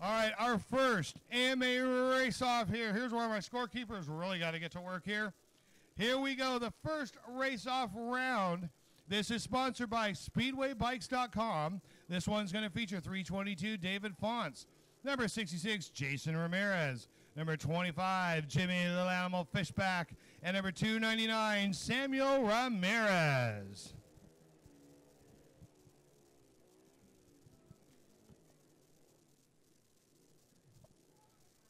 All right, our first AMA race-off here. Here's where my scorekeepers really got to get to work here. Here we go, the first race-off round. This is sponsored by SpeedwayBikes.com. This one's going to feature 322 David Fonts, number 66 Jason Ramirez, number 25 Jimmy Little Animal Fishback, and number 299 Samuel Ramirez.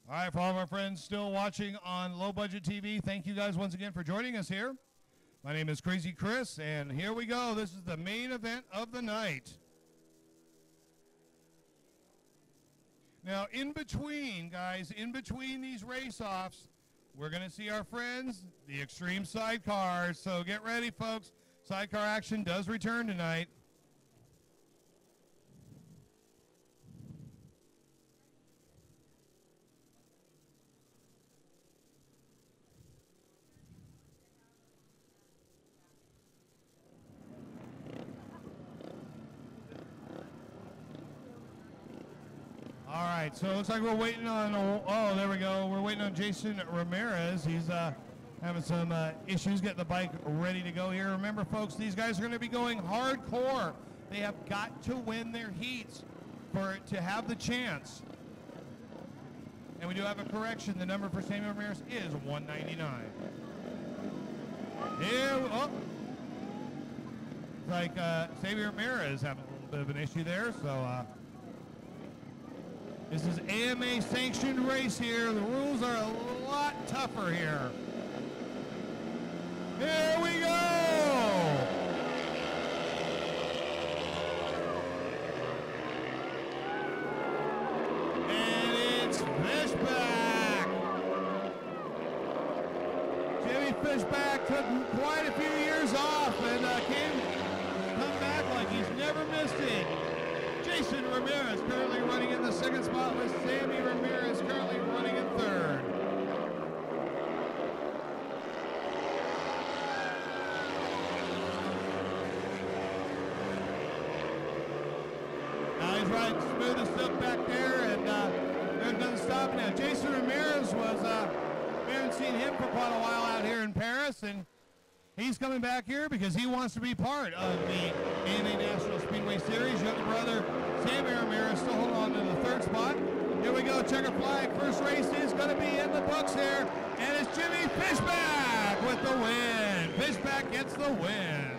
All right, for all of our friends still watching on Low Budget TV, thank you guys once again for joining us here. My name is Crazy Chris, and here we go. This is the main event of the night. Now, in between, guys, in between these race-offs, we're going to see our friends, the Extreme Sidecars. So get ready, folks. Sidecar action does return tonight. All right, so it looks like we're waiting on, oh, there we go. We're waiting on Jason Ramirez. He's having some issues getting the bike ready to go here. Remember, folks, these guys are going to be going hardcore. They have got to win their heats to have the chance. And we do have a correction. The number for Samuel Ramirez is 199. Here, oh. It's like Samuel Ramirez having a little bit of an issue there, so... This is AMA sanctioned race here. The rules are a lot tougher here. Here we go! And it's Fishback. Jimmy Fishback took quite a few years off and come back like he's never missed it. Jason Ramirez currently running in the second spot with Sammy Ramirez currently running in third. Now he's riding smooth as silk back there, and there's nothing stopping now. Jason Ramirez was, we haven't seen him for quite a while out here in Paris, and he's coming back here because he wants to be part of the AMA National Speedway Series. Younger brother Sammy Ramirez still holding on to the third spot. Here we go, checker flag. First race is going to be in the books here. And it's Jimmy Fishback with the win. Fishback gets the win.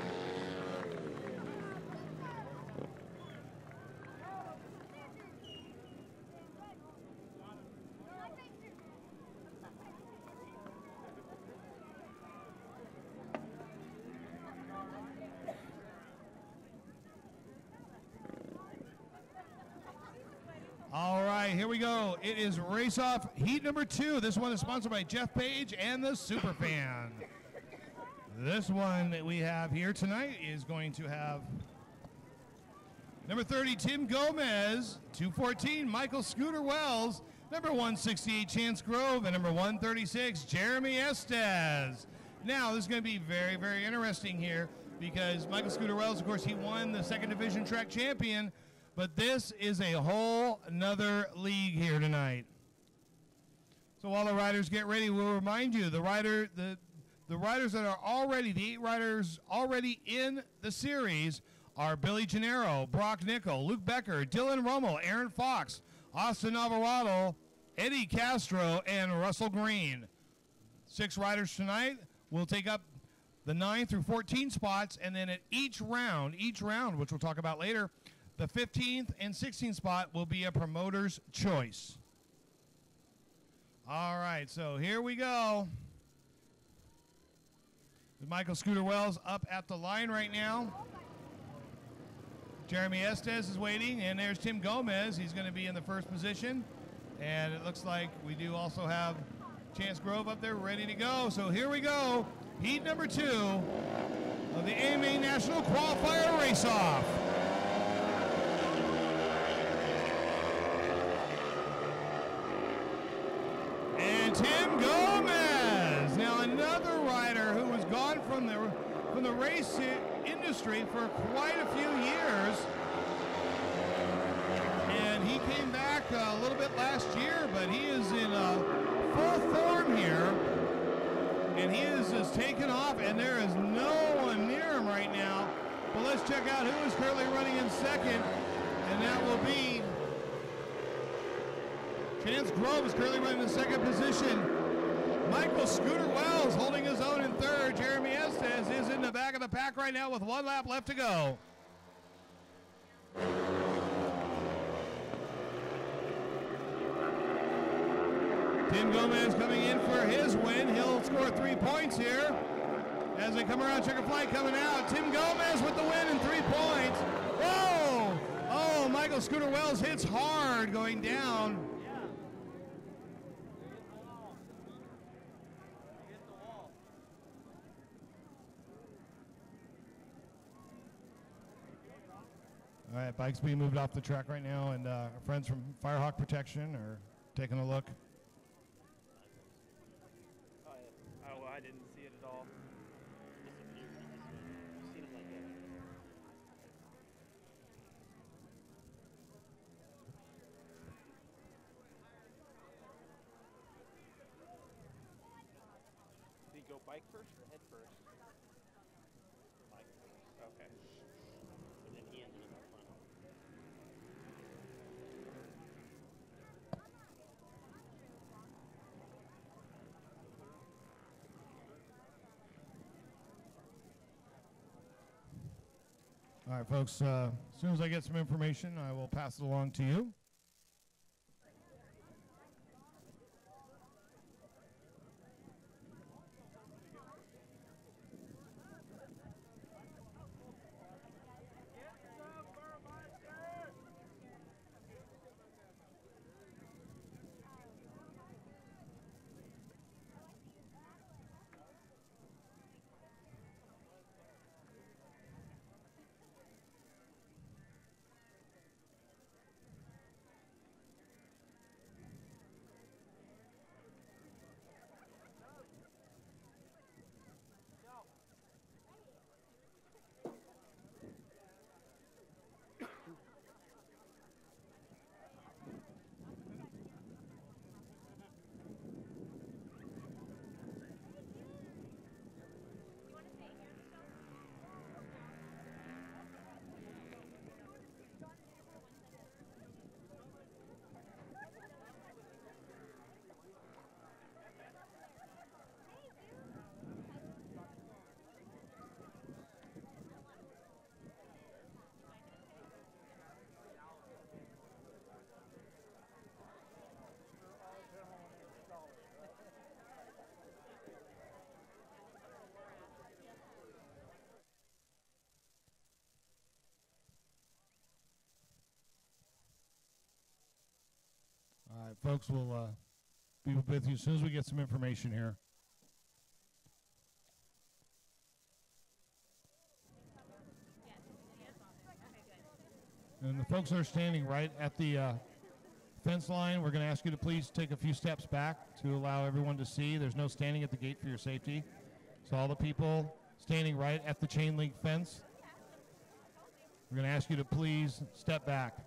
All right, here we go. It is race-off heat number 2. This one is sponsored by Jeff Page and the Superfan. This one that we have here tonight is going to have number 30, Tim Gomez, 214, Michael Scooter Wells, number 168, Chance Grove, and number 136, Jeremy Estes. Now, this is going to be very, very interesting here because Michael Scooter Wells, of course, he won the second division track champion. But this is a whole nother league here tonight. So while the riders get ready, we'll remind you, the riders that are already, the 8 riders already in the series are Billy Gennaro, Brock Nickel, Luke Becker, Dylan Rummel, Aaron Fox, Austin Alvarado, Eddie Castro, and Russell Green. 6 riders tonight will take up the 9 through 14 spots, and then at each round, which we'll talk about later, the 15th and 16th spot will be a promoter's choice. All right, so here we go. Michael Scooter Wells up at the line right now. Jeremy Estes is waiting, and there's Tim Gomez. He's going to be in the first position. And it looks like we do also have Chance Grove up there ready to go. So here we go. Heat number 2 of the AMA National Qualifier Race-Off. And Tim Gomez, now another rider who was gone from the race industry for quite a few years, and he came back a little bit let's check out who is currently running in second, and that will be Chance Grove is currently running in second position. Michael Scooter Wells holding his own in third. Jeremy Estes is in the back of the pack right now with 1 lap left to go. Tim Gomez coming in for his win. He'll score 3 points here. As they come around, checker flight coming out. Tim Gomez with the win and 3 points. Whoa! Oh, Michael Scooter Wells hits hard going down. All right, bikes being moved off the track right now, and our friends from Firehawk Protection are taking a look. Oh, I didn't see it at all. Did he go bike first or head first? Bike first. Okay. And then he ended up front. All right, folks, as soon as I get some information, I will pass it along to you. All right, folks, we'll be with you as soon as we get some information here. And the folks that are standing right at the fence line, we're going to ask you to please take a few steps back to allow everyone to see. There's no standing at the gate for your safety. So all the people standing right at the chain link fence, we're going to ask you to please step back.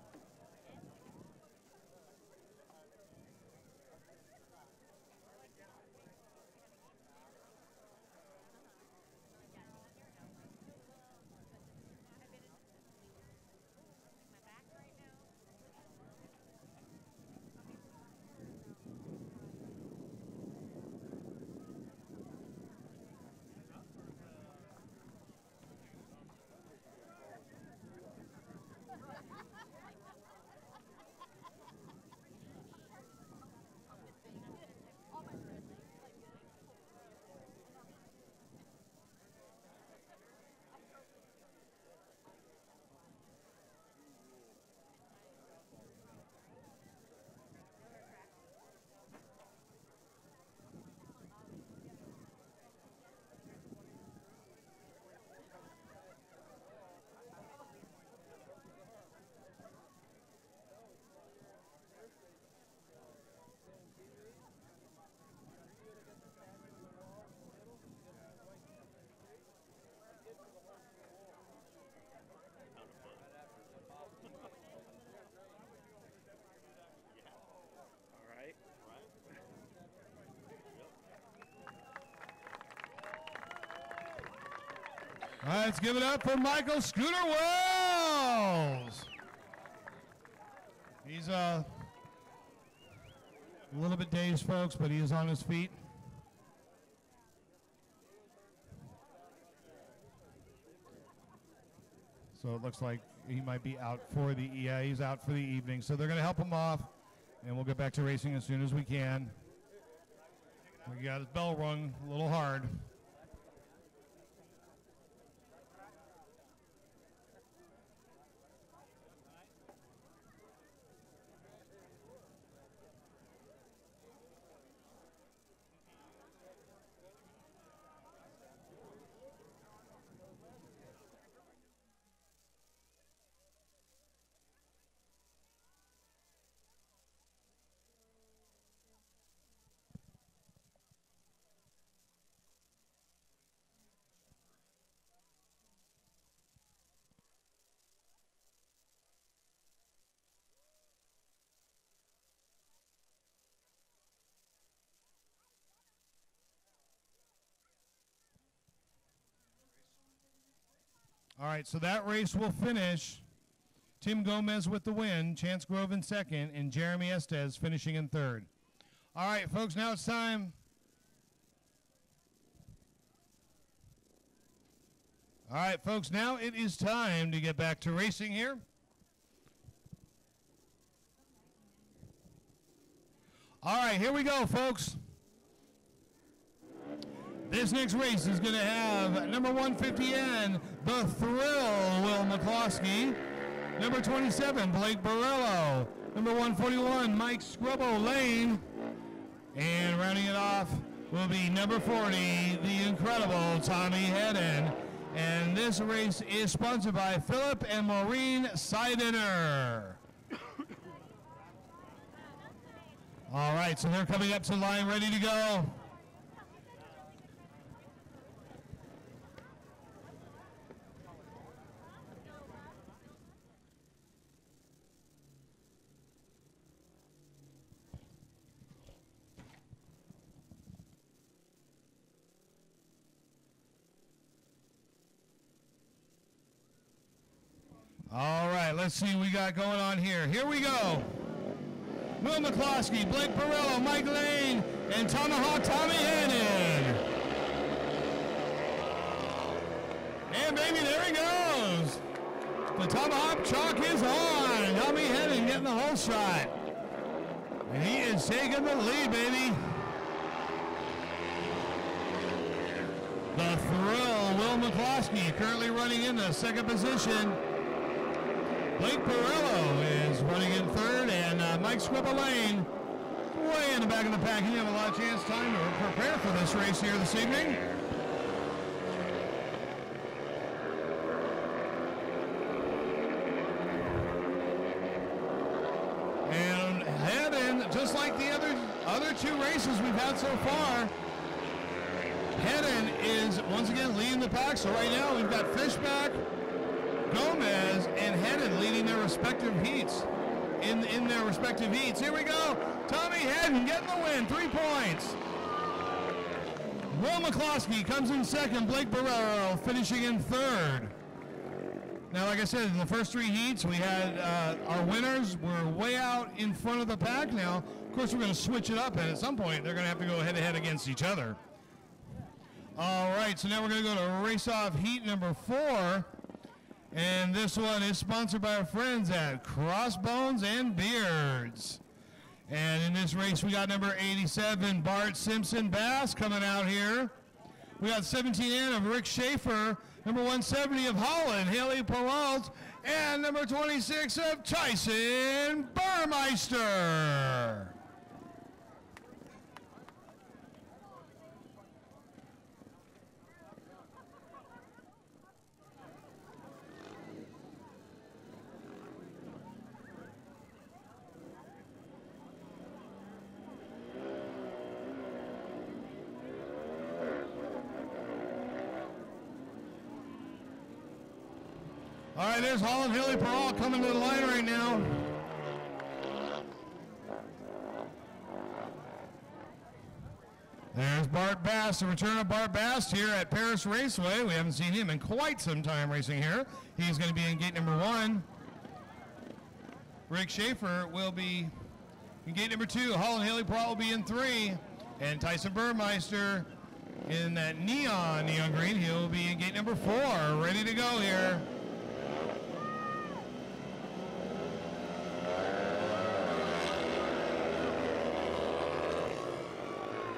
All right, let's give it up for Michael Scooter Wells. He's a little bit dazed, folks, but he is on his feet. So it looks like he might be out for the, he's out for the evening. So they're going to help him off, and we'll get back to racing as soon as we can. We got his bell rung a little hard. All right, so that race will finish. Tim Gomez with the win, Chance Grove in second, and Jeremy Estes finishing in third. All right, folks, now it's time. All right, folks, now it is time to get back to racing here. All right, here we go, folks. This next race is going to have number 150N, The Thrill, Will McCloskey. Number 27, Blake Borello. Number 141, Mike Scrubbo Lane. And rounding it off will be number 40, the incredible Tommy Hedden. And this race is sponsored by Philip and Maureen Seidener. All right, so they're coming up to the line, ready to go. All right, let's see what we got going on here. Here we go. Will McCloskey, Blake Borello, Mike Lane, and Tomahawk Tommy Hedden. And baby, there he goes. The Tomahawk chalk is on. Tommy Hedden getting the whole shot. And he is taking the lead, baby. The Thrill, Will McCloskey, currently running in the second position. Blake Borello is running in third, and Mike Scribble Lane way in the back of the pack. You have a lot of chance time to prepare for this race here this evening. And Hedden, just like the other two races we've had so far, Hedden is once again leading the pack. So right now we've got Fishback, Gomez, and Hedden leading their respective heats. In their respective heats. Here we go. Tommy Hedden getting the win, 3 points. Will McCloskey comes in second. Blake Borello finishing in third. Now, like I said, in the first 3 heats, we had our winners were way out in front of the pack. Now, of course, we're going to switch it up, and at some point, they're going to have to go head-to-head against each other. All right, so now we're going to go to race-off heat number 4. And this one is sponsored by our friends at Crossbones and Beards. And in this race, we got number 87, Bart Simpson Bass coming out here. We got 17N of Rick Schaefer, number 170 of Holland, Haley Peralt, and number 26 of Tyson Burmeister. All right, there's Holland Haley Peralt coming to the line right now. There's Bart Bass, the return of Bart Bass here at Paris Raceway. We haven't seen him in quite some time racing here. He's going to be in gate number 1. Rick Schaefer will be in gate number 2. Holland Haley Peralt will be in 3. And Tyson Burmeister in that neon green. He'll be in gate number 4, ready to go here.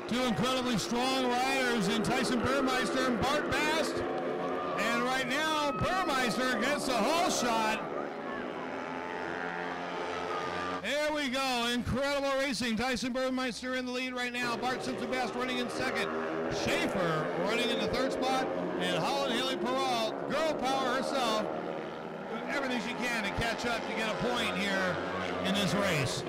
Two incredibly strong riders in Tyson Burmeister and Bart Bass. And right now, Burmeister gets a hole shot. There we go. Incredible racing. Tyson Burmeister in the lead right now. Bart Simpson Bass running in second. Schaefer running in the third spot. And Holland Haley Peralt, girl power herself, doing everything she can to catch up to get a point here in this race.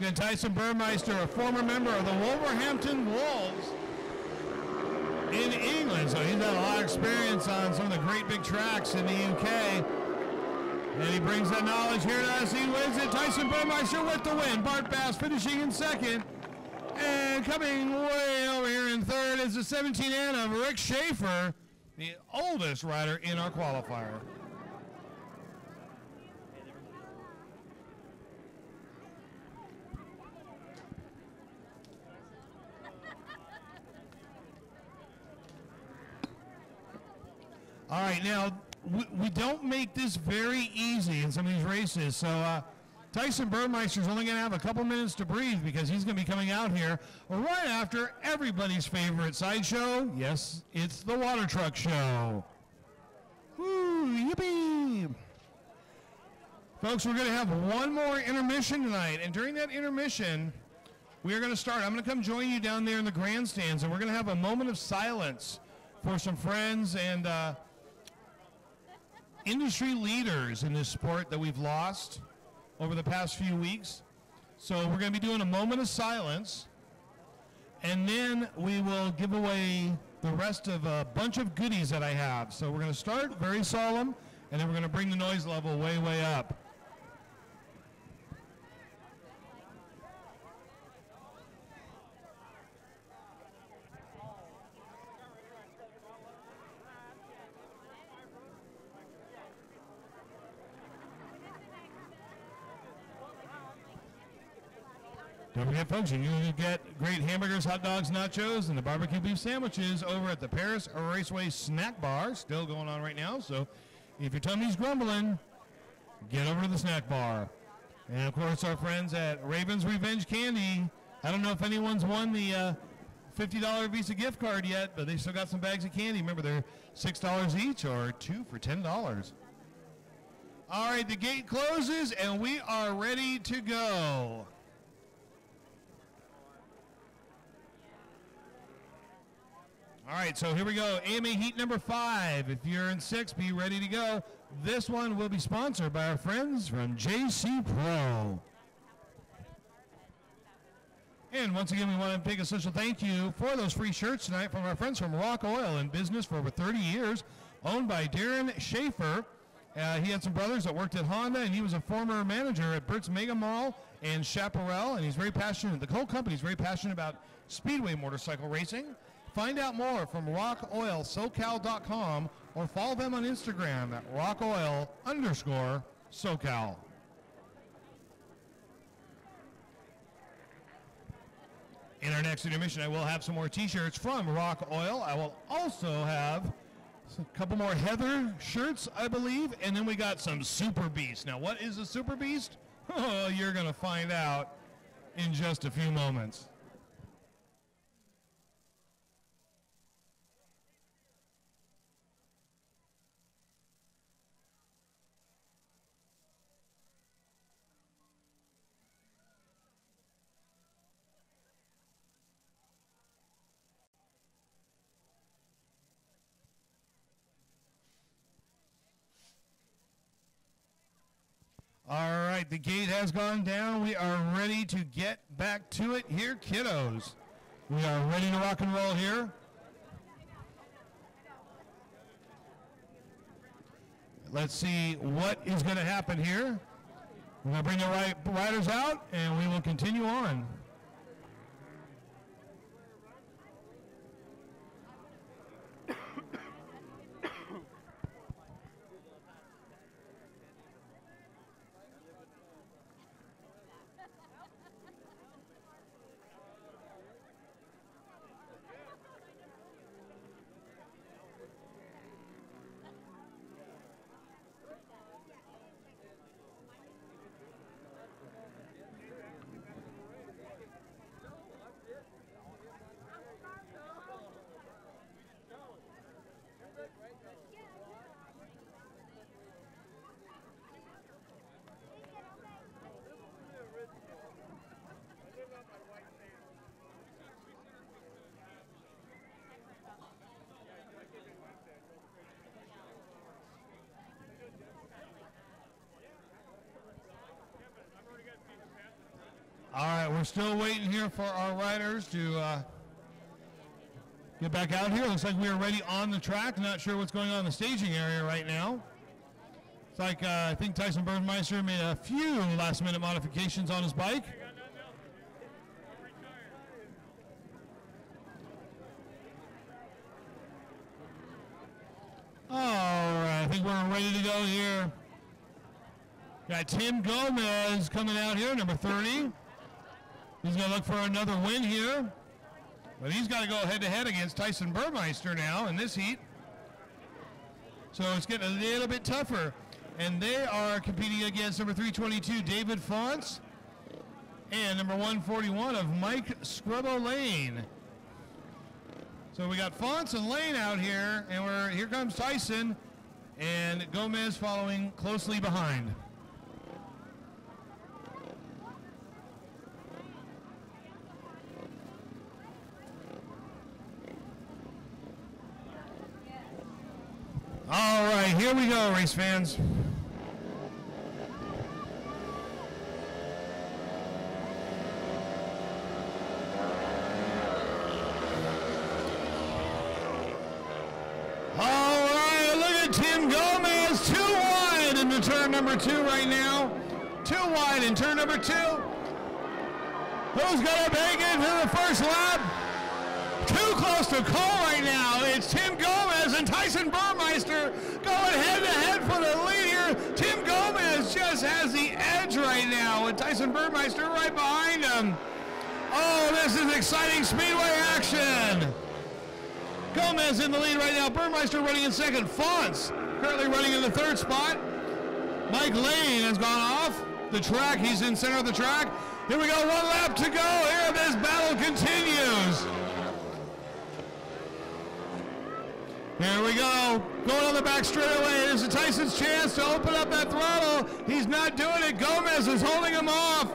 And Tyson Burmeister, a former member of the Wolverhampton Wolves in England, so he's got a lot of experience on some of the great big tracks in the UK. And he brings that knowledge here to us. He wins it. Tyson Burmeister with the win. Bart Bass finishing in second. And coming way over here in third is the 17N of Rick Schaefer, the oldest rider in our qualifier. All right, now, we don't make this very easy in some of these races, so Tyson Burmeister's only going to have a couple minutes to breathe because he's going to be coming out here right after everybody's favorite sideshow. Yes, it's the water truck show. Woo, yippee! Folks, we're going to have one more intermission tonight, and during that intermission, we are going to start. I'm going to come join you down there in the grandstands, and we're going to have a moment of silence for some friends and industry leaders in this sport that we've lost over the past few weeks. So we're going to be doing a moment of silence, and then we will give away the rest of a bunch of goodies that I have. So we're going to start very solemn, and then we're going to bring the noise level way, way up. Don't forget, folks, you can get great hamburgers, hot dogs, nachos, and the barbecue beef sandwiches over at the Paris Raceway Snack Bar. Still going on right now, so if your tummy's grumbling, get over to the snack bar. And, of course, our friends at Raven's Revenge Candy. I don't know if anyone's won the $50 Visa gift card yet, but they still got some bags of candy. Remember, they're $6 each or 2 for $10. All right, the gate closes, and we are ready to go. All right, so here we go. AMA Heat number 5. If you're in 6, be ready to go. This one will be sponsored by our friends from JC Pro. And once again, we want to take a special thank you for those free shirts tonight from our friends from Rock Oil, in business for over 30 years, owned by Darren Schaefer. He had some brothers that worked at Honda, and he was a former manager at Bert's Mega Mall and Chaparral, and he's very passionate. The whole company is very passionate about speedway motorcycle racing. Find out more from rockoilsocal.com or follow them on Instagram at rockoil_SoCal. In our next intermission, I will have some more t-shirts from Rock Oil. I will also have a couple more Heather shirts, I believe, and then we got some Super Beast. Now, what is a Super Beast? Oh, you're going to find out in just a few moments. All right, the gate has gone down. We are ready to get back to it here, kiddos. We are ready to rock and roll here. let's see what is going to happen here. We're going to bring the riders out, and we will continue on. All right, we're still waiting here for our riders to get back out here. Looks like we are ready on the track. Not sure what's going on in the staging area right now. It's like I think Tyson Burmeister made a few last-minute modifications on his bike. All right, I think we're ready to go here. Got Tim Gomez coming out here, number 30. He's going to look for another win here. But he's got to go head-to-head against Tyson Burmeister now in this heat. So it's getting a little bit tougher. And they are competing against number 322, David Fonts, and number 141 of Mike Scrubbo Lane. So we got Fonts and Lane out here, and here comes Tyson, and Gomez following closely behind. All right, here we go, race fans. All right, look at Tim Gomez, 2 wide in the turn number 2 right now. 2 wide in turn number 2. Who's going to make it to the first lap? Too close to call right now. It's Tim Gomez and Tyson Burmeister going head-to-head for the lead here. Tim Gomez just has the edge right now with Tyson Burmeister right behind him. Oh, this is exciting speedway action. Gomez in the lead right now. Burmeister running in second. Fonts currently running in the 3rd spot. Mike Lane has gone off the track. He's in center of the track. Here we go. 1 lap to go. Here this battle continues. Here we go. Going on the back straightaway. This is Tyson's chance to open up that throttle. He's not doing it. Gomez is holding him off.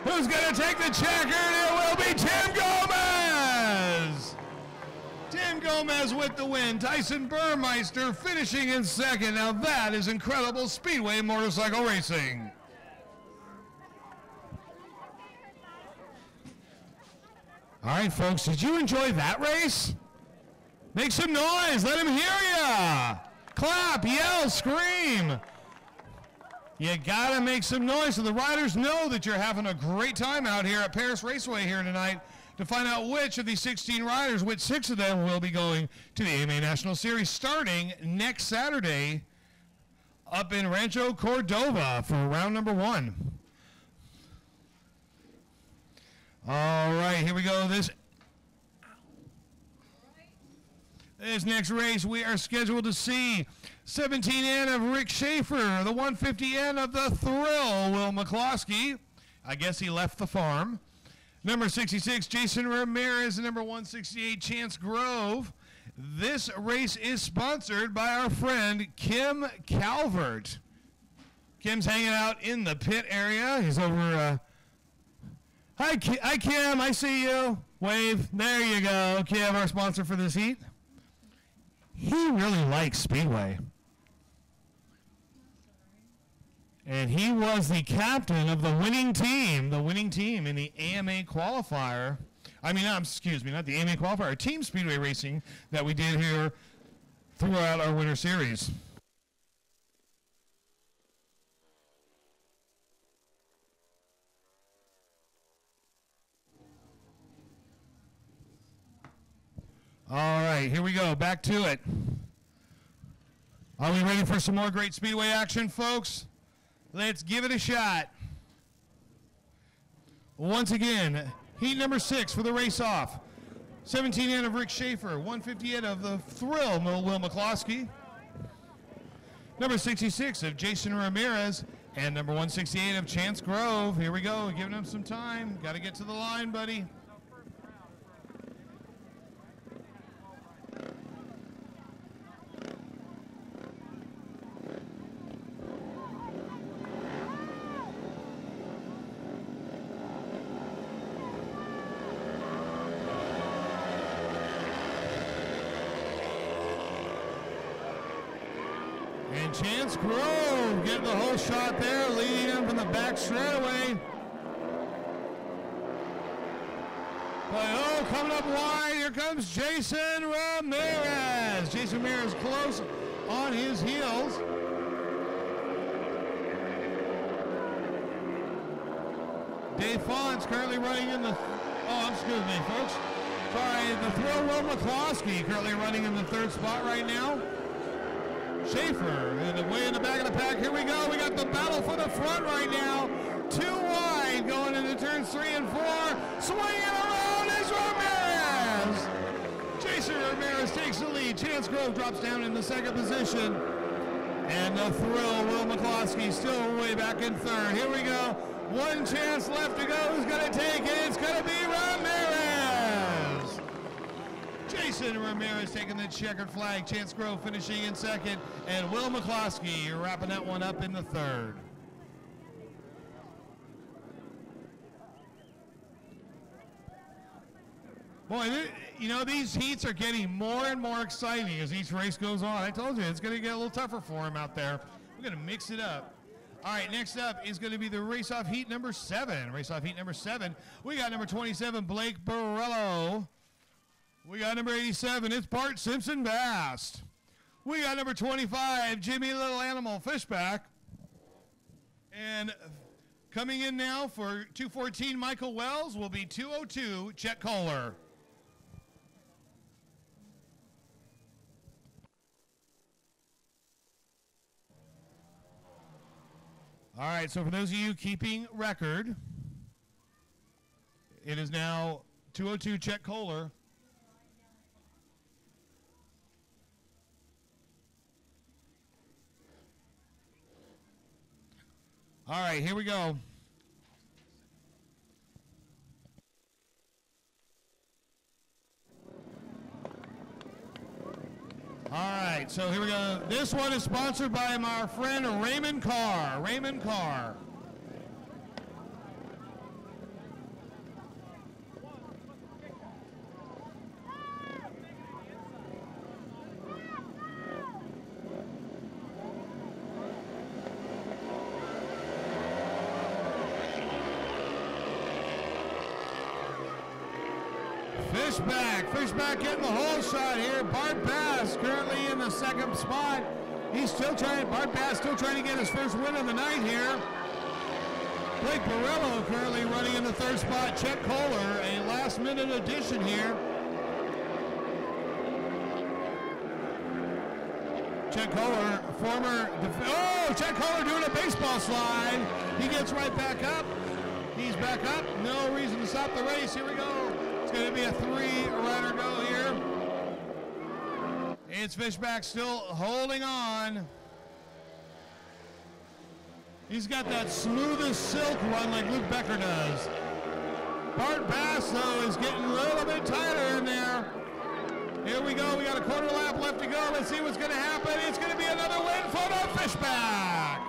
Who's going to take the checker? It will be Tim Gomez. Tim Gomez with the win. Tyson Burmeister finishing in second. Now that is incredible speedway motorcycle racing. All right, folks, did you enjoy that race? Make some noise. Let him hear ya. Clap, yell, scream. You got to make some noise so the riders know that you're having a great time out here at Paris Raceway here tonight to find out which of these 16 riders, which 6 of them will be going to the AMA National Series starting next Saturday up in Rancho Cordova for round number 1. All right, here we go. This next race, we are scheduled to see 17N of Rick Schaefer, the 150N of the Thrill, Will McCloskey. I guess he left the farm. Number 66, Jason Ramirez, and number 168, Chance Grove. This race is sponsored by our friend Kim Calvert. Kim's hanging out in the pit area. He's over. Hi, Kim. I see you. Wave. There you go. Kim, our sponsor for this heat. He really likes Speedway. And he was the captain of the winning team in the AMA qualifier. I mean, excuse me, not the AMA qualifier, Team Speedway Racing that we did here throughout our Winter Series. right, here we go. Back to it. Are we ready for some more great speedway action, folks? Let's give it a shot. Once again, heat number 6 for the race-off. 17 in of Rick Schaefer, 158 of the Thrill, Will McCloskey. Number 66 of Jason Ramirez, and number 168 of Chance Grove. Here we go, giving him some time. Got to get to the line, buddy. And Chance Grove getting the whole shot there, leading him from the back straightaway. But oh, coming up wide, here comes Jason Ramirez. Jason Ramirez close on his heels. Dave Fonts currently running in the, excuse me, folks. Sorry, the Thrill Will McCloskey currently running in the 3rd spot right now. Schaefer way in the back of the pack. Here we go. We got the battle for the front right now. 2 wide going into turns 3 and 4. Swinging around is Ramirez. Jason Ramirez takes the lead. Chance Grove drops down in the 2nd position. And the Thrill, Will McCloskey, still way back in 3rd. Here we go. 1 chance left to go. Who's going to take it? It's going to be Ramirez. Jason Ramirez taking the checkered flag. Chance Grove finishing in 2nd. And Will McCloskey wrapping that one up in the 3rd. Boy, you know, these heats are getting more and more exciting as each race goes on. I told you, it's going to get a little tougher for him out there. We're going to mix it up. All right, next up is going to be the race-off heat number 7. Race-off heat number 7. We got number 27, Blake Borello. We got number 87, it's Bart Simpson Bast. We got number 25, Jimmy Little Animal Fishback. And coming in now for 214, Michael Wells, will be 202, Chet Kohler. All right, so for those of you keeping record, it is now 202, Chet Kohler. All right, here we go. All right, so here we go. This one is sponsored by my friend Raymond Carr. Raymond Carr. Fishback getting the whole shot here. Bart Bass currently in the 2nd spot. Bart Bass still trying to get his first win of the night here. Blake Borello currently running in the 3rd spot. Chet Kohler, a last-minute addition here. Chet Kohler, Chet Kohler doing a baseball slide. He gets right back up. He's back up. No reason to stop the race. Here we go. It's going to be a 3-runner go here. It's Fishback still holding on. He's got that smooth as silk run like Luke Becker does. Bart Bass, though, is getting a little bit tighter in there. Here we go. We got a 1/4 lap left to go. Let's see what's going to happen. It's going to be another win for the Fishback.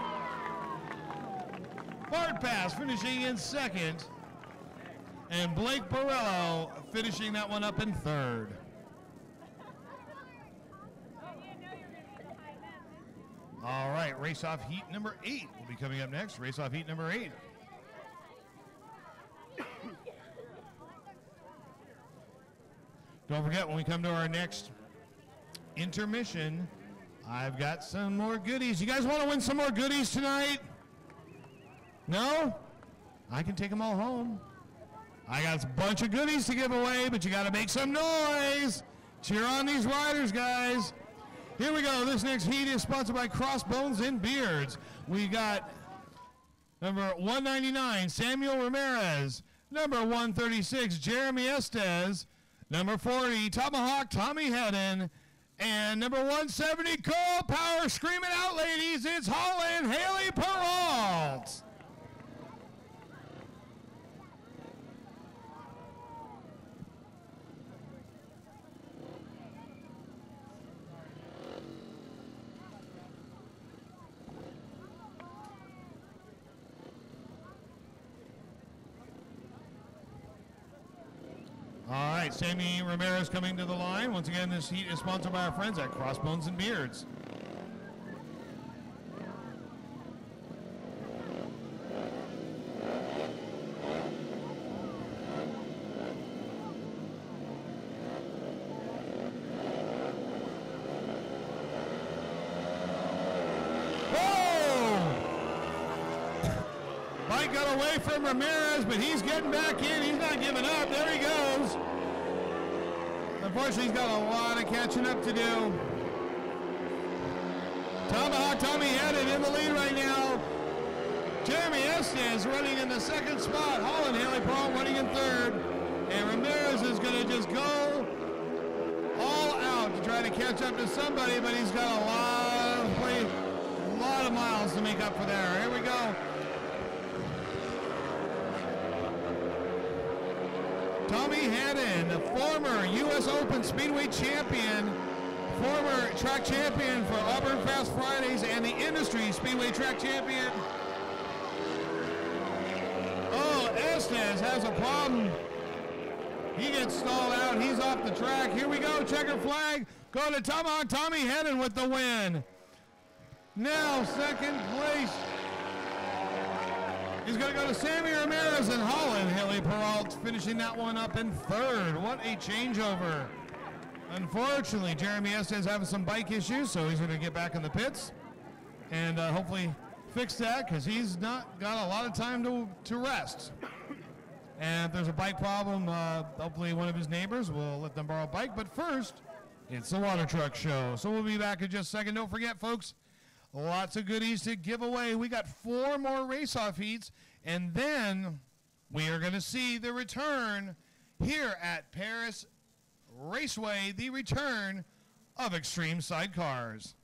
Bart Bass finishing in 2nd. And Blake Borello finishing that one up in 3rd. All right, race-off heat number 8 will be coming up next. Race-off heat number 8. Don't forget, when we come to our next intermission, I've got some more goodies. You guys want to win some more goodies tonight? No? I can take them all home. I got a bunch of goodies to give away, but you got to make some noise. Cheer on these riders, guys. Here we go. This next heat is sponsored by Crossbones and Beards. We got number 199, Samuel Ramirez. Number 136, Jeremy Estes. Number 40, Tomahawk Tommy Hedden. And number 170, Cole Power. Screaming out, ladies, it's Holland Haley Peralt. All right, Sammy Ramirez coming to the line. Once again, this heat is sponsored by our friends at Crossbones and Beards. Bike got away from Ramirez, but he's getting back in. He's not giving up. There he goes. Unfortunately, he's got a lot of catching up to do. Tomahawk Tommy Hedden in the lead right now. Jeremy Estes running in the second spot. Holland Haley Peralt running in third. And Ramirez is going to just go all out to try to catch up to somebody, but he's got a lot of miles to make up for there. Here we go. Tommy Hedden, the former U.S. Open Speedway champion, former track champion for Auburn Fast Fridays, and the industry Speedway track champion. Oh, Estes has a problem. He gets stalled out. He's off the track. Here we go. Checker flag. Go to Tomahawk Tommy Hedden with the win. Now, second place. He's going to go to Sammy Ramirez and Holland Haley Peralt, finishing that one up in third. What a changeover. Unfortunately, Jeremy Estes having some bike issues, so he's going to get back in the pits and hopefully fix that, because he's not got a lot of time to rest. And if there's a bike problem, hopefully one of his neighbors will let them borrow a bike. But first, it's the Water Truck Show. So we'll be back in just a second. Don't forget, folks, lots of goodies to give away. We got 4 more race-off heats, and then we are going to see the return here at Paris Raceway, the return of Extreme Sidecars.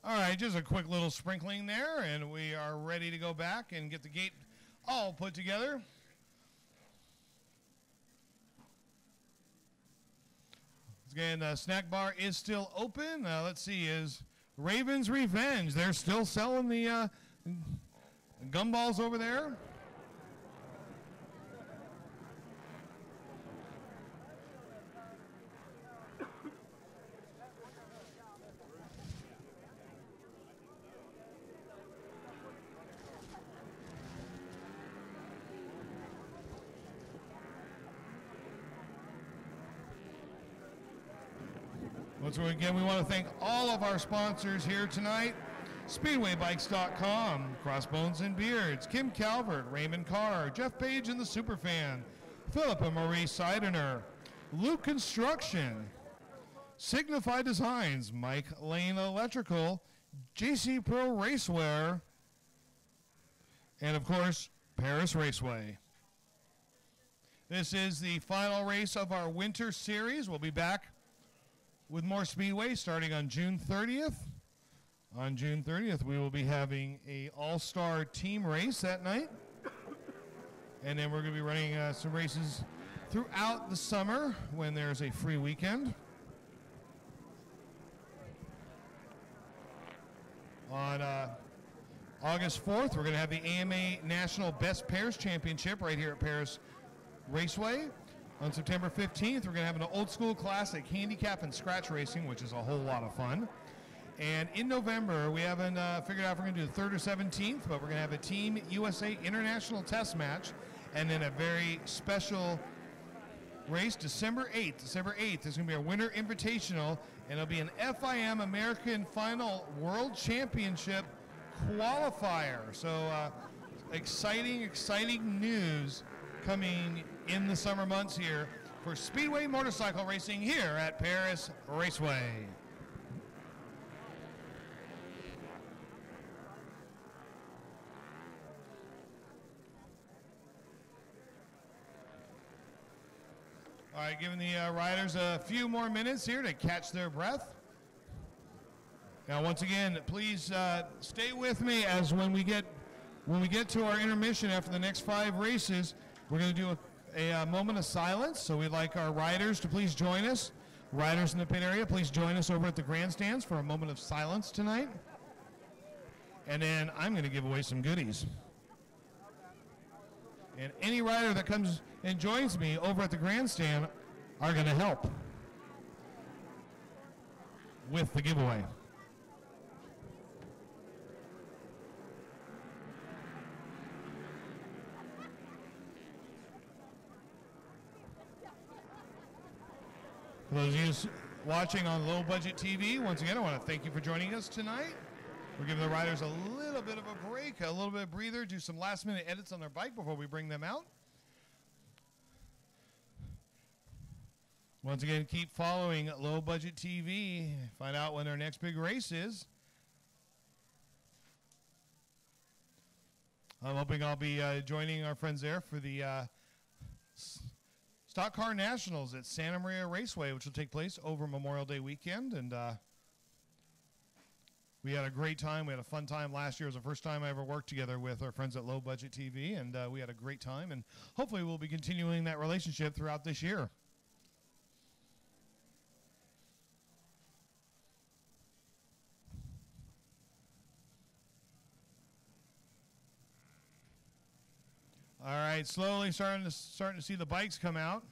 All right, just a quick little sprinkling there, and we are ready to go back and get the gate all put together. Again, the snack bar is still open. Let's see, is Raven's Revenge. They're still selling the gumballs over there. Once again, we want to thank all of our sponsors here tonight. SpeedwayBikes.com, Crossbones and Beards, Kim Calvert, Raymond Carr, Jeff Page and the Superfan, Philip and Marie Seidener, Luke Construction, Signify Designs, Mike Lane Electrical, JC Pro Racewear, and of course, Paris Raceway. This is the final race of our winter series. We'll be back with more Speedway starting on June 30th. On June 30th, we will be having a all-star team race that night. And then we're going to be running some races throughout the summer when there's a free weekend. On August 4th, we're going to have the AMA National Best Pairs Championship right here at Paris Raceway. On September 15th, we're going to have an old school classic handicap and scratch racing, which is a whole lot of fun. And in November, we haven't figured out if we're going to do the 3rd or 17th, but we're going to have a Team USA International Test match, and then a very special race December 8th. December 8th is going to be a Winter Invitational, and it'll be an FIM American Final World Championship qualifier. So exciting news coming in the summer months here for Speedway motorcycle racing here at Paris Raceway. All right, giving the riders a few more minutes here to catch their breath. Now, once again, please stay with me as when we get to our intermission after the next 5 races, we're going to do a moment of silence. So we'd like our riders to please join us. Riders in the pit area, please join us over at the grandstands for a moment of silence tonight. And then I'm going to give away some goodies. And any rider that comes and joins me over at the grandstand are going to help with the giveaway. For those of you watching on Low Budget TV, once again, I want to thank you for joining us tonight. We're giving the riders a little bit of a break, a little bit of breather, do some last-minute edits on their bike before we bring them out. Once again, keep following Low Budget TV. Find out when our next big race is. I'm hoping I'll be joining our friends there for the Stock Car Nationals at Santa Maria Raceway, which will take place over Memorial Day weekend. And we had a great time. We had a fun time last year. It was the first time I ever worked together with our friends at Low Budget TV, and we had a great time. And hopefully we'll be continuing that relationship throughout this year. All right, slowly starting to see the bikes come out.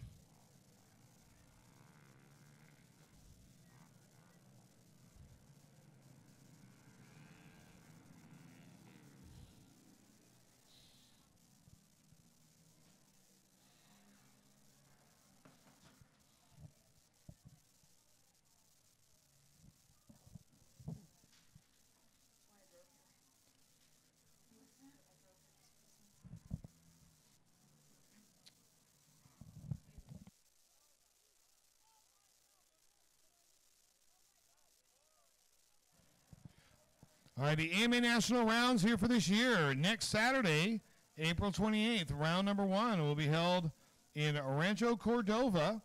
All right, the AMA National Rounds here for this year. Next Saturday, April 28th, round number 1 will be held in Rancho Cordova.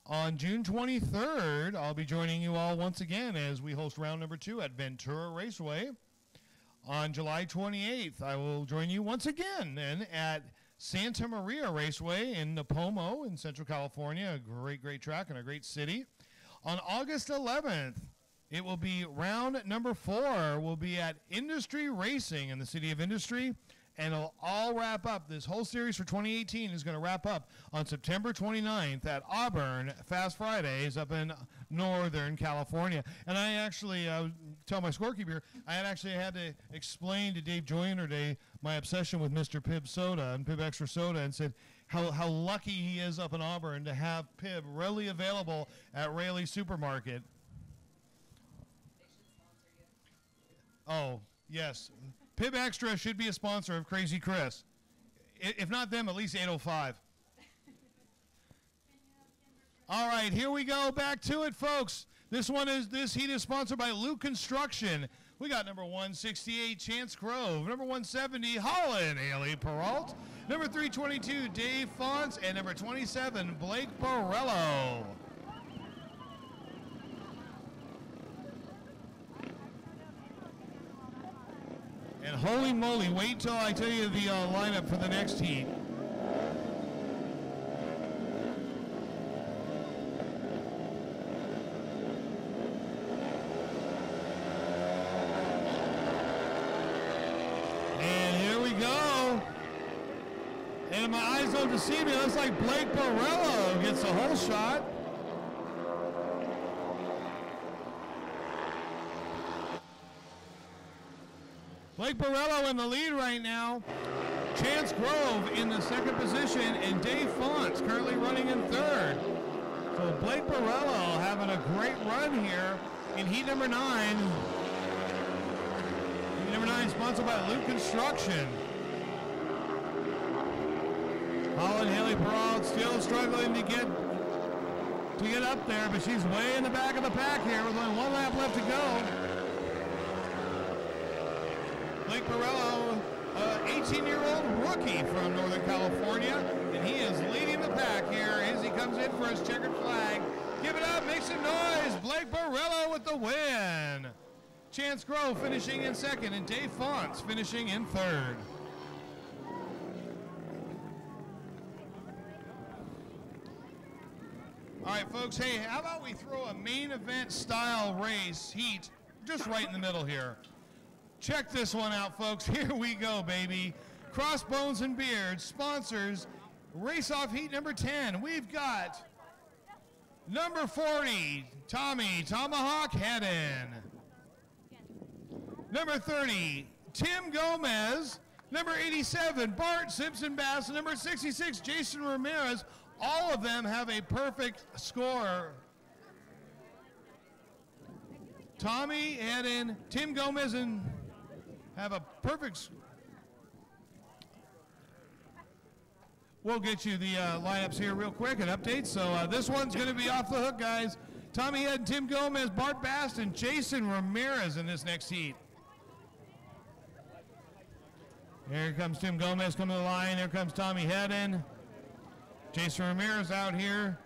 On June 23rd, I'll be joining you all once again as we host round number 2 at Ventura Raceway. On July 28th, I will join you once again then at Santa Maria Raceway in Nipomo in Central California. A great track and a great city. On August 11th, it will be round number 4 will be at Industry Racing in the city of Industry, and it'll all wrap up. This whole series for 2018 is going to wrap up on September 29th at Auburn Fast Fridays up in Northern California. And I actually tell my scorekeeper, I had to explain to Dave Joyner today my obsession with Mr. Pibb Soda and Pibb Extra Soda, and said how lucky he is up in Auburn to have Pibb readily available at Raley Supermarket. Oh, yes. Pibb Extra should be a sponsor of Crazy Chris. If not them, at least 805. All right, here we go. Back to it, folks. This heat is sponsored by Luke Construction. We got number 168, Chance Grove. Number 170, Holland, Haley Peralt. Number 322, Dave Fonts. And number 27, Blake Borello. And holy moly, wait till I tell you the lineup for the next heat. And here we go. And my eyes Please don't deceive me. It looks like Blake Borello gets the whole shot. Blake Borello in the lead right now. Chance Grove in the second position, and Dave Fonts currently running in third. So Blake Borello having a great run here in heat number 9. Heat number 9 sponsored by Luke Construction. Holland Haley Perrault still struggling to get up there, but she's way in the back of the pack here with only 1 lap left to go. Blake Borello, 18-year-old rookie from Northern California, and he is leading the pack here as he comes in for his checkered flag. Give it up, make some noise. Blake Borello with the win. Chance Grove finishing in second, and Dave Fonts finishing in third. All right, folks, hey, how about we throw a main event style race heat just right in the middle here. Check this one out, folks. Here we go, baby. Crossbones and Beards sponsors race off heat number 10. We've got number 40, Tommy Tomahawk Hedden. Number 30, Tim Gomez. Number 87, Bart Simpson Bass. Number 66, Jason Ramirez. All of them have a perfect score. Tommy Hedden, Tim Gomez, and have a perfect. We'll get you the lineups here real quick and updates. So this one's going to be off the hook, guys. Tommy Hedden, Tim Gomez, Bart Bast, and Jason Ramirez in this next heat. Here comes Tim Gomez coming to the line. Here comes Tommy Hedden. Jason Ramirez out here.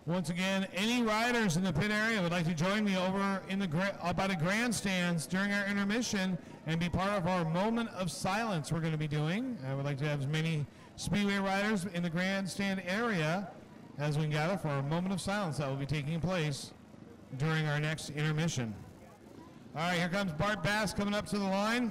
Once again, any riders in the pit area would like to join me over in the by the grandstands during our intermission and be part of our moment of silence we're going to be doing. I would like to have as many Speedway riders in the grandstand area as we can gather for a moment of silence that will be taking place during our next intermission. All right, here comes Bart Bass coming up to the line.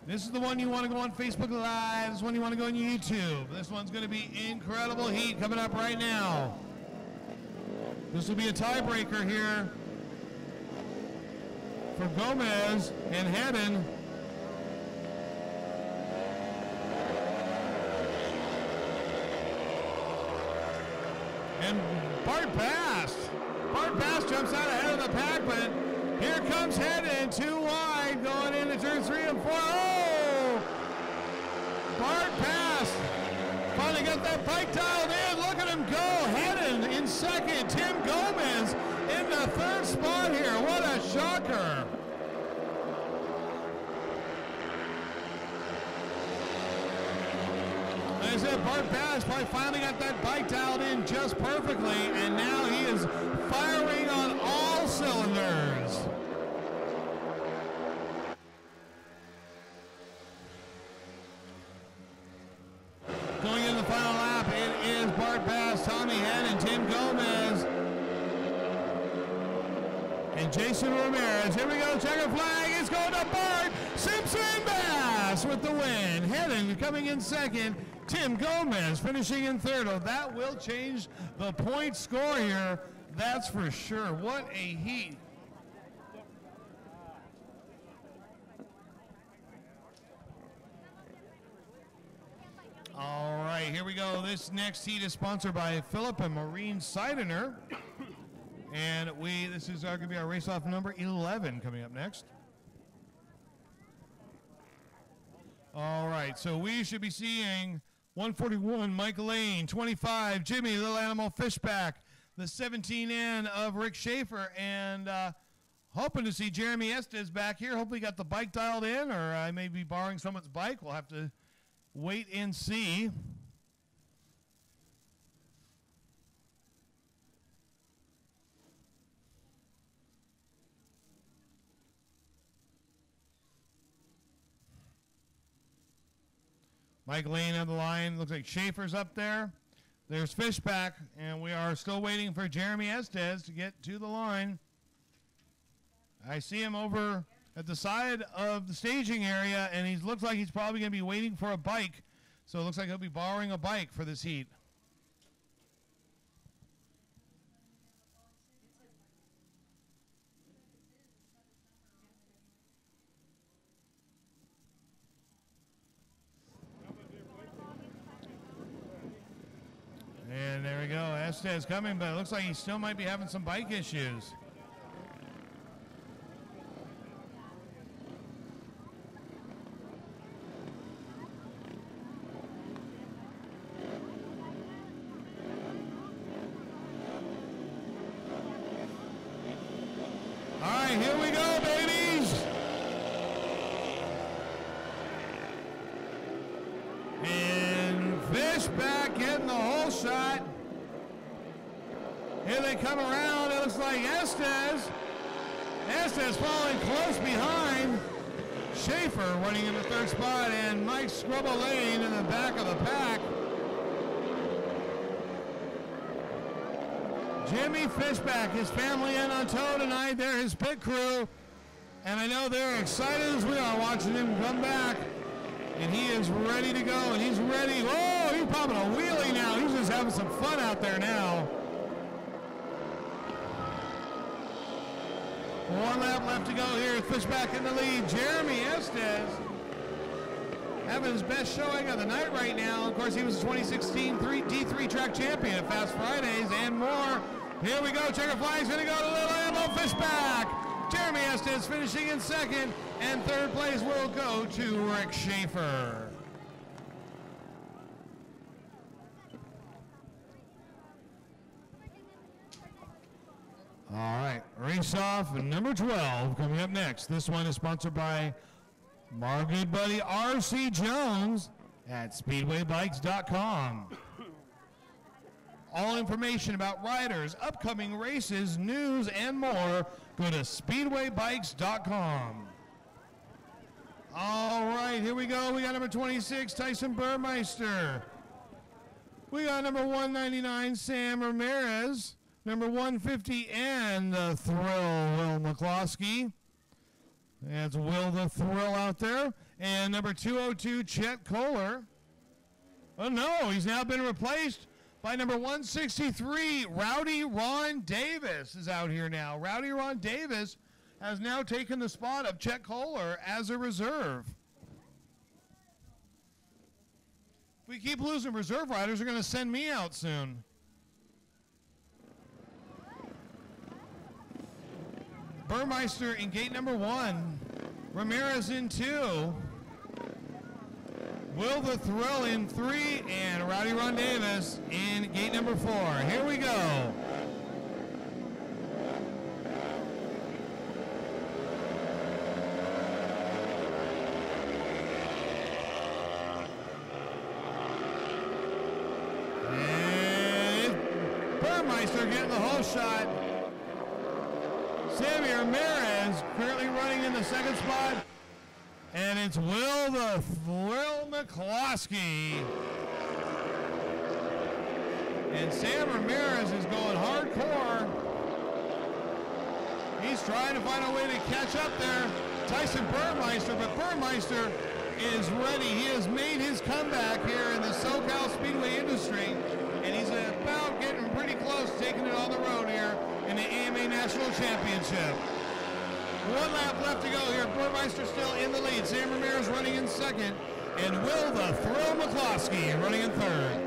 This is the one you want to go on Facebook Live. This is one you want to go on YouTube. This one's going to be incredible heat coming up right now. This will be a tiebreaker here for Gomez and Hedden. And Bart Bast jumps out ahead of the pack, but here comes Hedden, 2 wide, going into turn 3 and 4. Oh! Bart Bast finally got that bike dialed in. Look at him go. Hedden in second. Tim Gomez in the third spot here. What a shocker. Like I said, Bart Bast probably finally got that bike dialed in just perfectly, and now he is firing on all cylinders. Going into the final lap, it is Bart Bass, Tommy Hedden, Tim Gomez, and Jason Ramirez. Here we go, checker flag. It's going to Bart Simpson Bass with the win. Hedden coming in second. Tim Gomez finishing in third. Oh, that will change the point score here. That's for sure. What a heat. All right, here we go. This next heat is sponsored by Philip and Maureen Seidener. And this is going to be our race-off number 11 coming up next. All right, so we should be seeing 141, Mike Lane, 25, Jimmy, Little Animal Fishback, the 17N of Rick Schaefer, and hoping to see Jeremy Estes back here. Hopefully got the bike dialed in, or I may be borrowing someone's bike. We'll have to wait and see. Mike Lane on the line. Looks like Schaefer's up there. There's Fishback, and we are still waiting for Jeremy Estes to get to the line. I see him over at the side of the staging area, and he looks like he's probably going to be waiting for a bike. So it looks like he'll be borrowing a bike for this heat. And there we go. Estes coming, but it looks like he still might be having some bike issues. All right, here we go, babies. And Fishback getting the whole shot. Here they come around. It looks like Estes. Estes falling close behind. Schaefer running in the third spot, and Mike Scrubbo-Lane in the back of the pack. Jimmy Fishback, his family in on tow tonight. They're his pit crew. And I know they're excited as we are watching him come back. And he is ready to go, and he's ready. Oh, he's popping a wheelie now. He's just having some fun out there now. One lap left to go here. Fishback in the lead. Jeremy Estes having his best showing of the night right now. Of course, he was the 2016 D3 track champion at Fast Fridays and more. Here we go. Checker flag's going to go to Little Ammo Fishback. Jeremy Estes finishing in second, and third place will go to Rick Schaefer. All right, race off number 12 coming up next. This one is sponsored by our good buddy R.C. Jones at SpeedwayBikes.com. All information about riders, upcoming races, news, and more, go to SpeedwayBikes.com. All right, here we go. We got number 26, Tyson Burmeister. We got number 199, Sam Ramirez. Number 150, and the Thrill, Will McCloskey. That's Will the Thrill out there. And number 202, Chet Kohler. Oh, no, he's now been replaced by number 163, Rowdy Ron Davis is out here now. Rowdy Ron Davis has now taken the spot of Chet Kohler as a reserve. If we keep losing reserve riders, they're going to send me out soon. Burmeister in gate number 1. Ramirez in 2. Will the Thrill in 3. And Rowdy Ron Davis in gate number 4. Here we go. And Burmeister getting the whole shot. Sammy Ramirez currently running in the second spot. And it's Will the Thrill McCloskey. And Sam Ramirez is going hardcore. He's trying to find a way to catch up there. Tyson Burmeister, but Burmeister is ready. He has made his comeback here in the SoCal Speedway industry. And he's about getting pretty close, taking it on the road here in the AMA National Championship. 1 lap left to go here. Burmeister still in the lead. Sam Ramirez running in second. And Will the Thrill McCloskey running in third.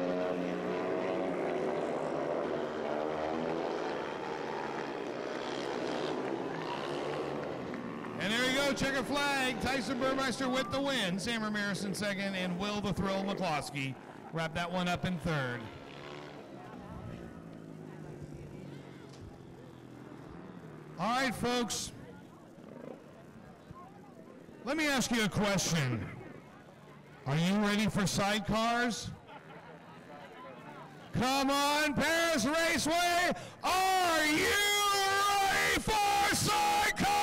And there you go, checker flag. Tyson Burmeister with the win. Sam Ramirez in second, and Will the Thrill McCloskey wrap that one up in third. All right, folks. Let me ask you a question. Are you ready for sidecars? Come on, Paris Raceway. Are you ready for sidecars?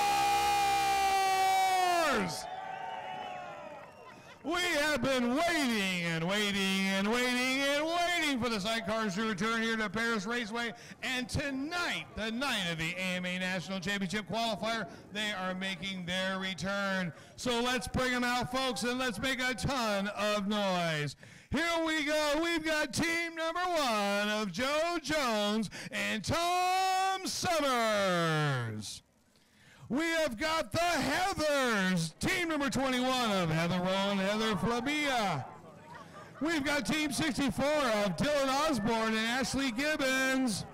We have have been waiting and waiting and waiting and waiting for the sidecars to return here to Paris Raceway. And tonight, the night of the AMA National Championship qualifier, they are making their return. So let's bring them out, folks, and let's make a ton of noise. Here we go. We've got team number 1 of Joe Jones and Tom Summers. We have got the Heathers, team number 21 of Heather Rowe and Heather Flabia. We've got team 64 of Dylan Osborne and Ashley Gibbons.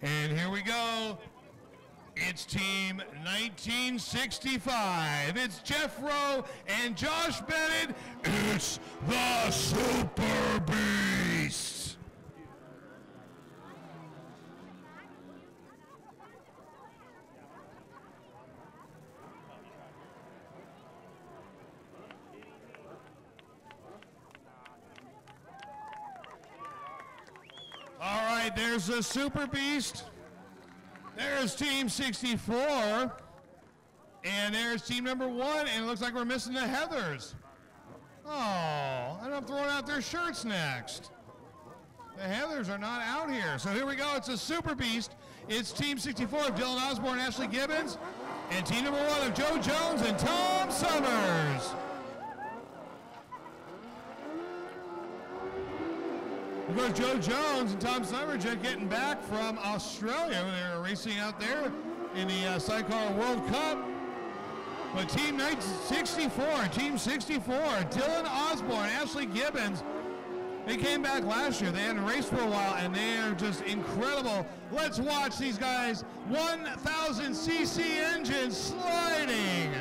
And here we go. It's team 1965. It's Jeff Rowe and Josh Bennett. It's the Super Beast. All right, there's the Super Beast. There's team 64. And there's team number 1, and it looks like we're missing the Heathers. Oh, and I'm throwing out their shirts next. The Heathers are not out here. So here we go. It's a Super Beast. It's team 64 of Dylan Osborne and Ashley Gibbons, and team number 1 of Joe Jones and Tom Summers. Of course, Joe Jones and Tom Summers just getting back from Australia. They were racing out there in the Sidecar World Cup. But team 64, Dylan Osborne, Ashley Gibbons, they came back last year. They hadn't raced for a while, and they are just incredible. Let's watch these guys. 1,000cc engine sliding.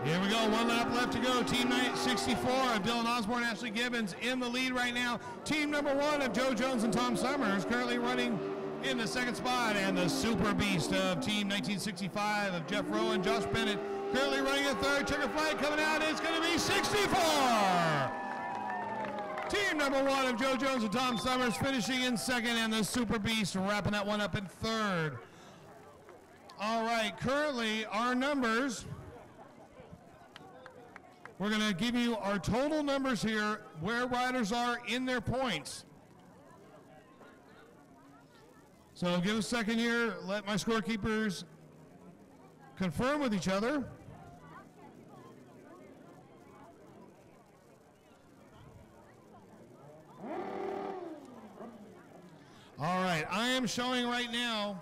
Here we go, 1 lap left to go. Team 64 of Dylan Osborne, Ashley Gibbons in the lead right now. Team number 1 of Joe Jones and Tom Summers currently running in the second spot. And the Super Beast of Team 1965 of Jeff Rowe and Josh Bennett currently running in third. Checker flag coming out. It's going to be 64. Team number 1 of Joe Jones and Tom Summers finishing in second, and the Super Beast wrapping that one up in third. All right, currently our numbers. We're going to give you our total numbers here, where riders are in their points. So give us a second here, let my scorekeepers confirm with each other. All right, I am showing right now,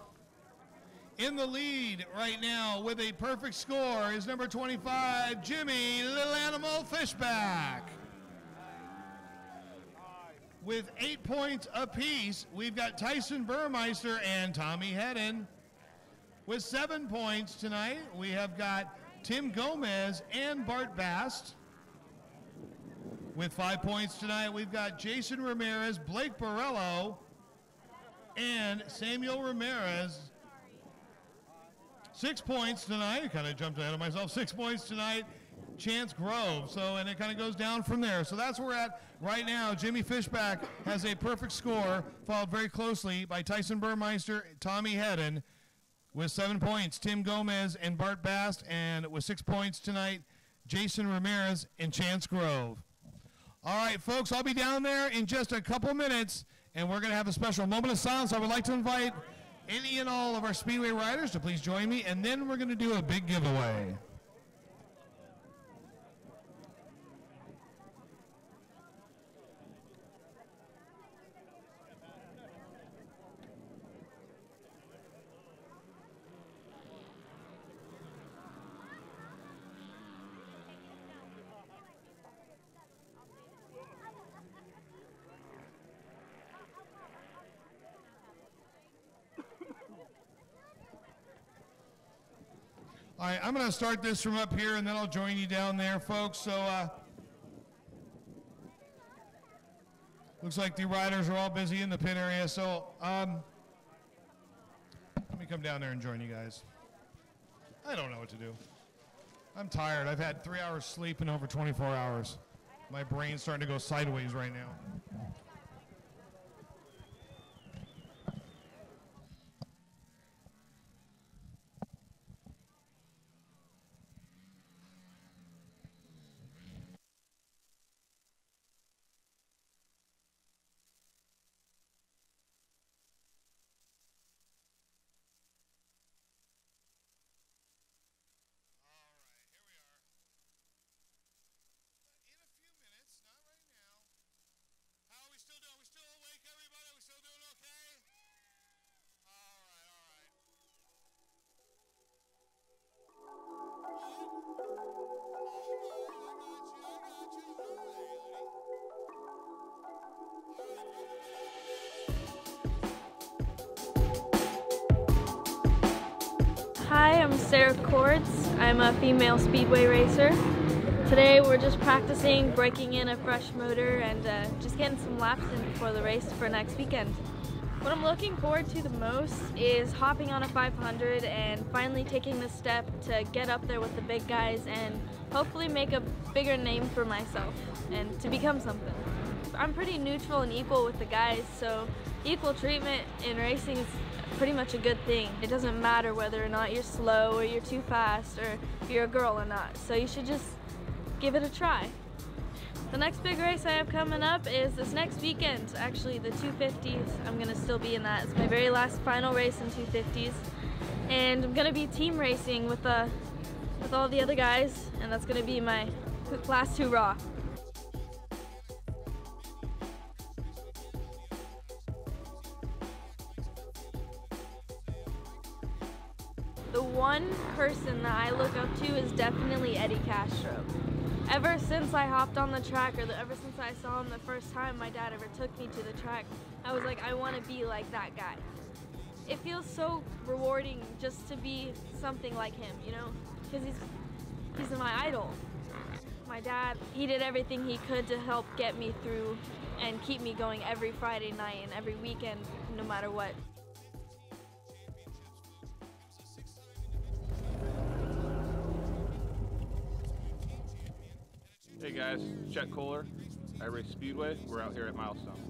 in the lead right now with a perfect score is number 25, Jimmy Little Animal Fishback. With 8 points apiece, we've got Tyson Burmeister and Tommy Hedden. With 7 points tonight, we have got Tim Gomez and Bart Bast. With 5 points tonight, we've got Jason Ramirez, Blake Borello, and Samuel Ramirez. 6 points tonight. I kind of jumped ahead of myself. 6 points tonight. Chance Grove. So, and it kind of goes down from there. So that's where we're at right now. Jimmy Fishback has a perfect score, followed very closely by Tyson Burmeister, Tommy Hedden with 7 points. Tim Gomez and Bart Bast, and with 6 points tonight, Jason Ramirez and Chance Grove. All right, folks, I'll be down there in just a couple minutes, and we're going to have a special moment of silence. I would like to invite any and all of our Speedway riders to please join me, and then we're going to do a big giveaway. All right, I'm going to start this from up here, and then I'll join you down there, folks. So, looks like the riders are all busy in the pit area. So, let me come down there and join you guys. I don't know what to do. I'm tired. I've had 3 hours sleep in over 24 hours. My brain's starting to go sideways right now. Hi, I'm Sarah Cords. I'm a female speedway racer. Today we're just practicing breaking in a fresh motor and just getting some laps in before the race for next weekend. What I'm looking forward to the most is hopping on a 500 and finally taking the step to get up there with the big guys and hopefully make a bigger name for myself and to become something. I'm pretty neutral and equal with the guys, so equal treatment in racing is pretty much a good thing. It doesn't matter whether or not you're slow or you're too fast or if you're a girl or not, so you should just give it a try. The next big race I have coming up is this next weekend, actually the 250s. I'm going to still be in that. It's my very last final race in 250s, and I'm going to be team racing with all the other guys, and that's going to be my last hurrah. The one person that I look up to is definitely Eddie Castro. Ever since I hopped on the track, or ever since I saw him the first time my dad ever took me to the track, I was like, I want to be like that guy. It feels so rewarding just to be something like him, you know, because he's my idol. My dad, he did everything he could to help get me through and keep me going every Friday night and every weekend, no matter what. Hey guys, Chet Kohler, I race Speedway. We're out here at Milestone.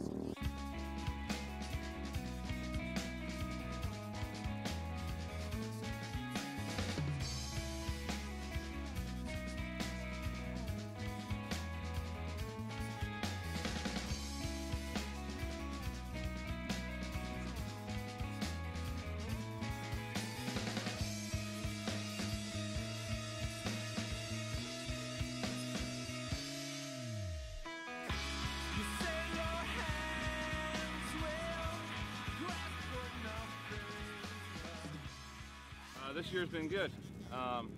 This year's been good. I'm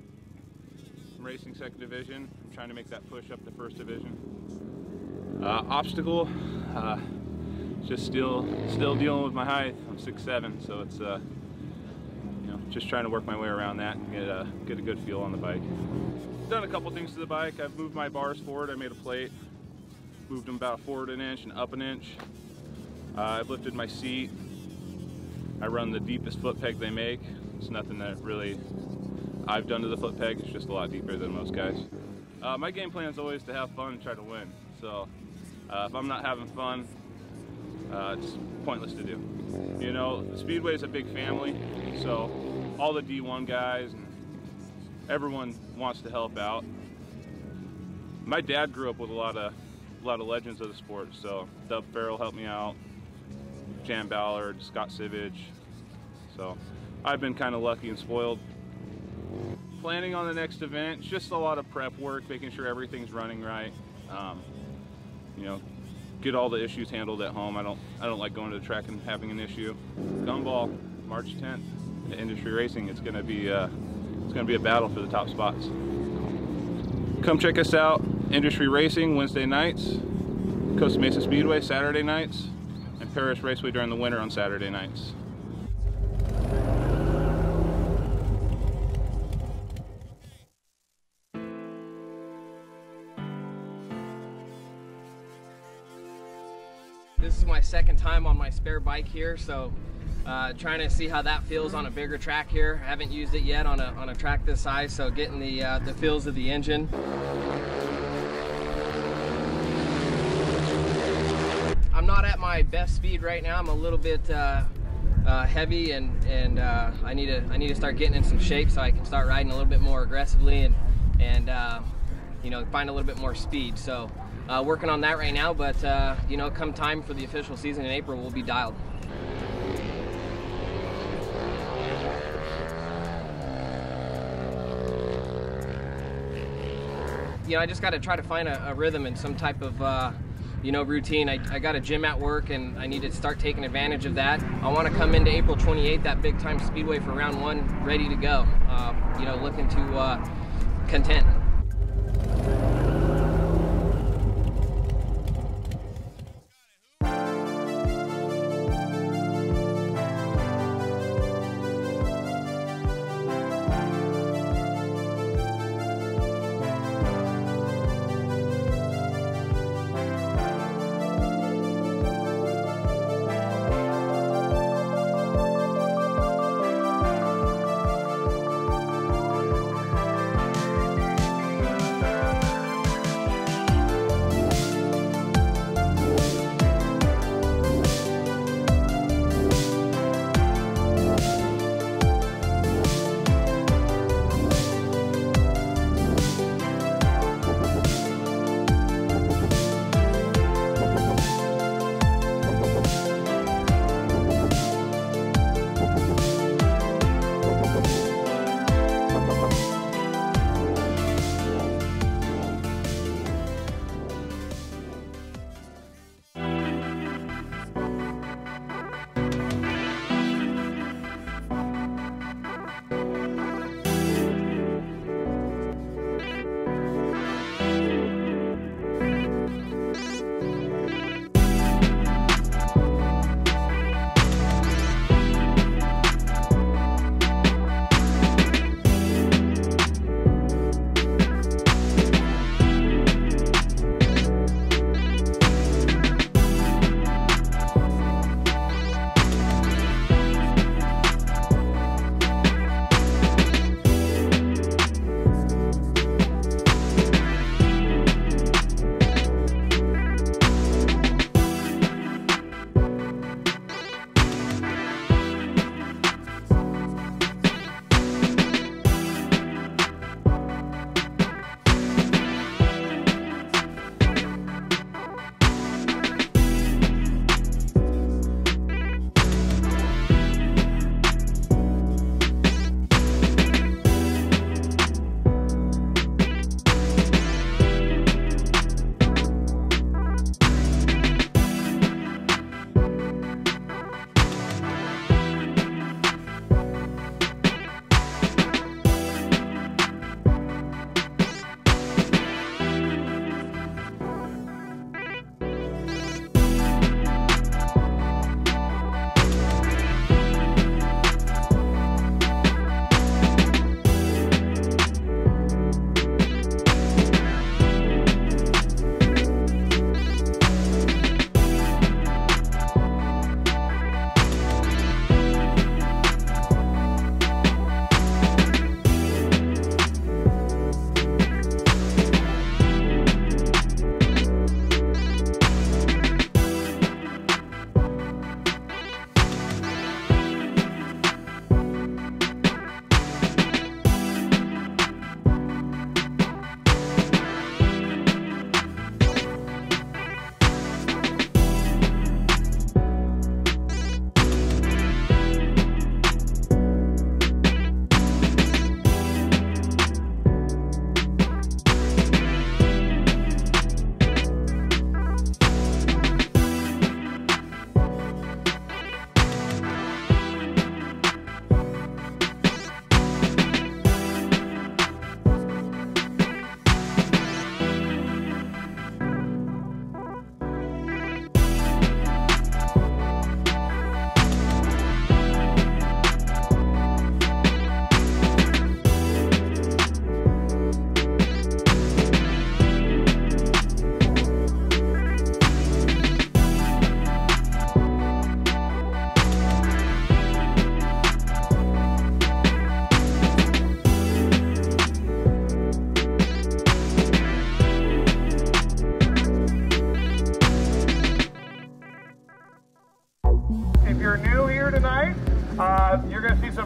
racing second division. I'm trying to make that push up to first division. Obstacle, just still dealing with my height. I'm 6'7", so it's you know, just trying to work my way around that and get a good feel on the bike. Done a couple things to the bike. I've moved my bars forward. I made a plate, moved them about forward an inch and up an inch. I've lifted my seat. I run the deepest foot peg they make. It's nothing that really I've done to the foot peg. It's just a lot deeper than most guys. My game plan is always to have fun and try to win. So if I'm not having fun, it's pointless to do. You know, Speedway is a big family, so all the D1 guys and everyone wants to help out. My dad grew up with a lot of legends of the sport. So Dub Farrell helped me out, Jan Ballard, Scott Sivage. So I've been kind of lucky and spoiled. Planning on the next event, just a lot of prep work, making sure everything's running right. You know, get all the issues handled at home. I don't like going to the track and having an issue. Gumball, March 10th, at Industry Racing. It's gonna be a battle for the top spots. Come check us out, Industry Racing Wednesday nights, Costa Mesa Speedway Saturday nights, and Paris Raceway during the winter on Saturday nights. This is my second time on my spare bike here, so trying to see how that feels on a bigger track here. I haven't used it yet on a track this size, so getting the feels of the engine. I'm not at my best speed right now. I'm a little bit heavy, and I need to start getting in some shape so I can start riding a little bit more aggressively and you know, find a little bit more speed. So working on that right now, but you know, come time for the official season in April, we'll be dialed. You know, I just got to try to find a rhythm and some type of you know, routine. I got a gym at work, and I need to start taking advantage of that. I want to come into April 28th, that big time speedway, for round 1, ready to go. You know, looking to contend.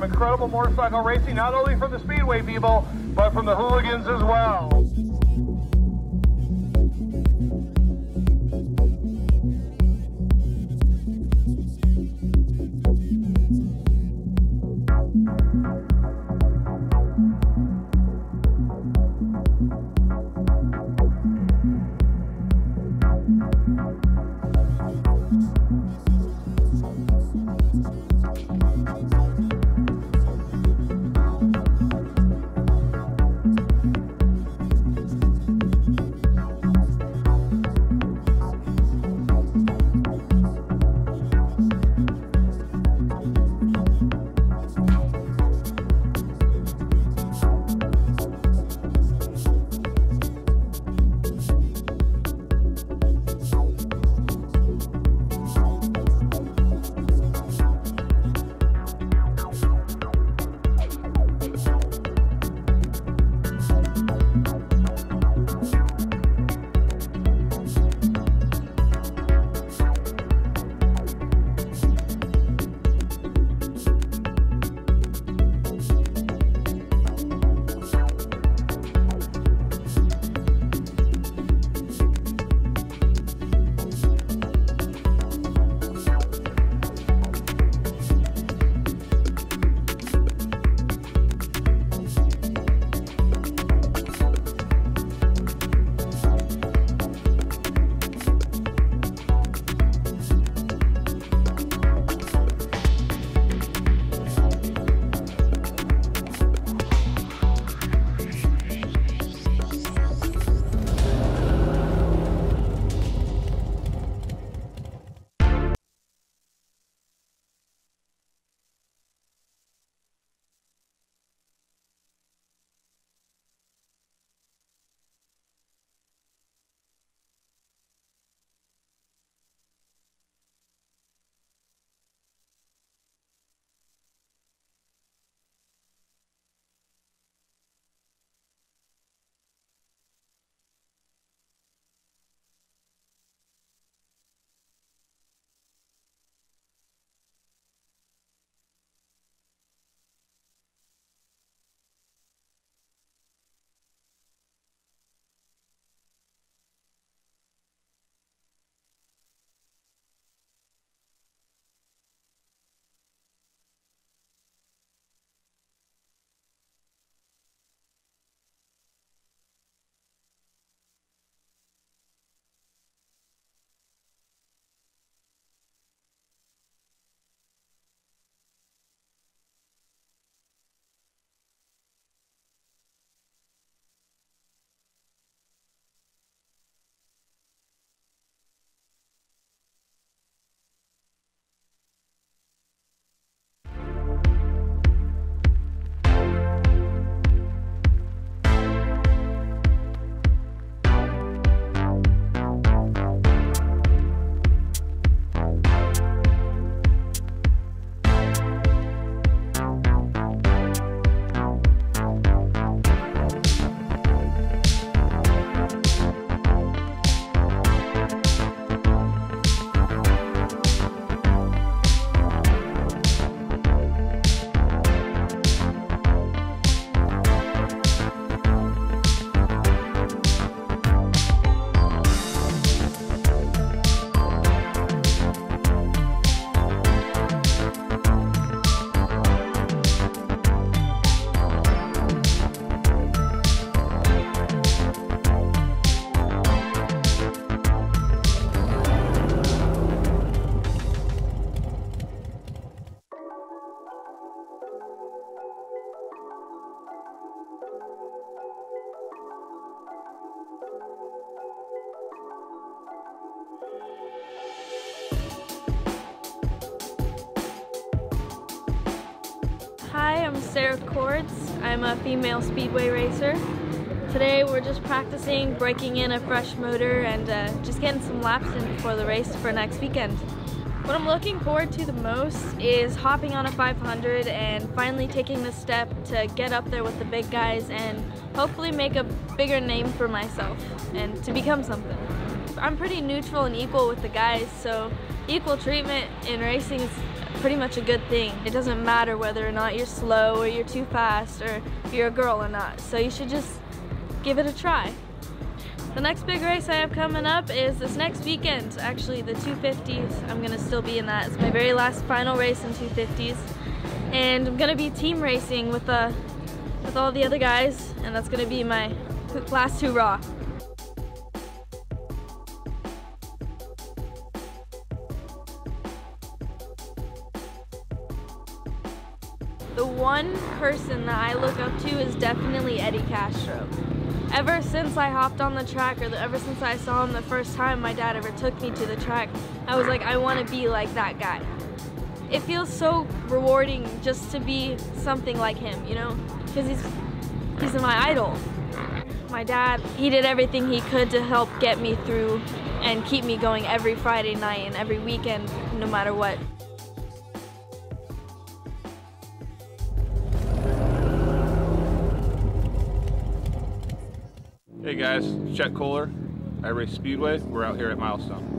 incredible motorcycle racing, not only from the Speedway people, but from the hooligans as well. Hi, I'm Sarah Cords. I'm a female speedway racer. Today we're just practicing breaking in a fresh motor and just getting some laps in before the race for next weekend. What I'm looking forward to the most is hopping on a 500 and finally taking the step to get up there with the big guys and hopefully make a bigger name for myself and to become something. I'm pretty neutral and equal with the guys, so equal treatment in racing is pretty much a good thing. It doesn't matter whether or not you're slow or you're too fast or you're a girl or not. So you should just give it a try. The next big race I have coming up is this next weekend, actually the 250s. I'm gonna still be in that. It's my very last final race in 250s. And I'm gonna be team racing with all the other guys, and that's gonna be my last hurrah. The one person that I look up to is definitely Eddie Castro. Ever since I hopped on the track, or ever since I saw him the first time my dad ever took me to the track, I was like, I want to be like that guy. It feels so rewarding just to be something like him, you know, because he's my idol. My dad, he did everything he could to help get me through and keep me going every Friday night and every weekend, no matter what. Hey guys, Chet Kohler, I race Speedway. We're out here at Milestone.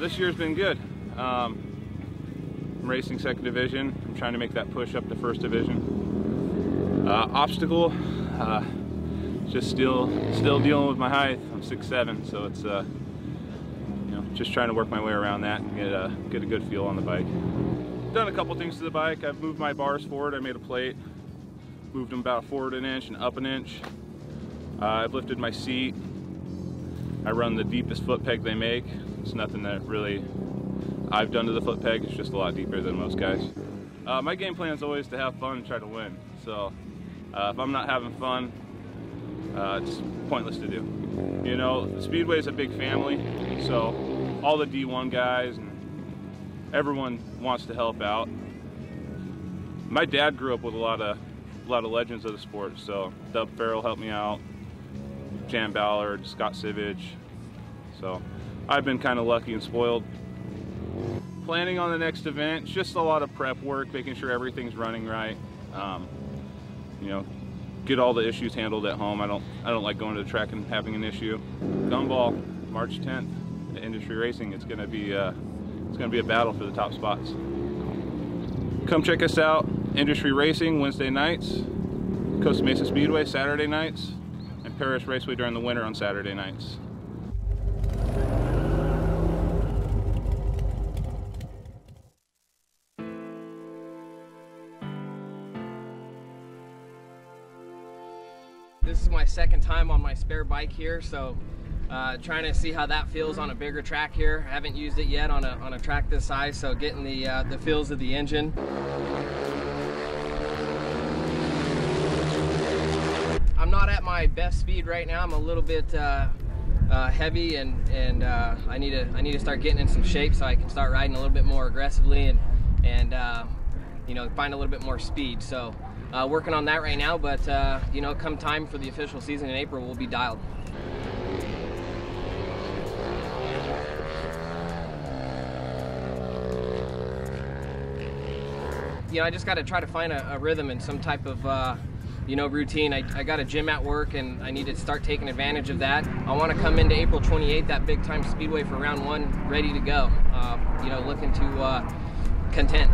This year's been good. I'm racing second division. I'm trying to make that push up to first division. Obstacle, just still dealing with my height. I'm 6'7", so it's you know, just trying to work my way around that and get a good feel on the bike. Done a couple things to the bike. I've moved my bars forward. I made a plate, moved them about forward an inch and up an inch. I've lifted my seat. I run the deepest foot peg they make. It's nothing that really I've done to the foot peg. It's just a lot deeper than most guys. My game plan is always to have fun and try to win. So if I'm not having fun, it's pointless to do. You know, Speedway is a big family, so all the D1 guys and everyone wants to help out. My dad grew up with a lot of legends of the sport. So Dub Farrell helped me out, Jan Ballard, Scott Sivage. So I've been kind of lucky and spoiled. Planning on the next event, just a lot of prep work, making sure everything's running right. You know, get all the issues handled at home. I don't like going to the track and having an issue. Gumball, March 10th, at Industry Racing. It's gonna be a battle for the top spots. Come check us out. Industry Racing Wednesday nights, Costa Mesa Speedway Saturday nights, and Paris Raceway during the winter on Saturday nights. This is my second time on my spare bike here, so trying to see how that feels on a bigger track here. I haven't used it yet on a track this size, so getting the feels of the engine. I'm not at my best speed right now. I'm a little bit heavy, and I need to start getting in some shape so I can start riding a little bit more aggressively and you know, find a little bit more speed. So working on that right now, but you know, come time for the official season in April, we'll be dialed. You know, I just got to try to find a rhythm and some type of you know, routine. I got a gym at work, and I need to start taking advantage of that. I want to come into April 28th, that big time Speedway, for round 1, ready to go. You know, looking to contend.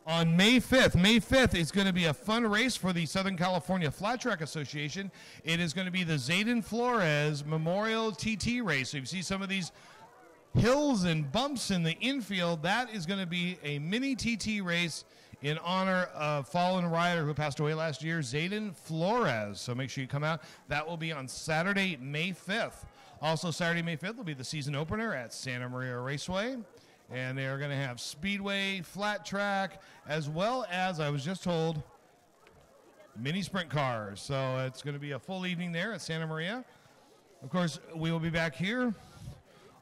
On May 5th. May 5th is going to be a fun race for the Southern California Flat Track Association. It is going to be the Zayden Flores Memorial TT race. So you see some of these hills and bumps in the infield. That is going to be a mini TT race in honor of fallen rider who passed away last year, Zayden Flores. So make sure you come out. That will be on Saturday, May 5th. Also, Saturday, May 5th will be the season opener at Santa Maria Raceway. And they are going to have speedway, flat track, as well as, I was just told, mini sprint cars. So it's going to be a full evening there at Santa Maria. Of course, we will be back here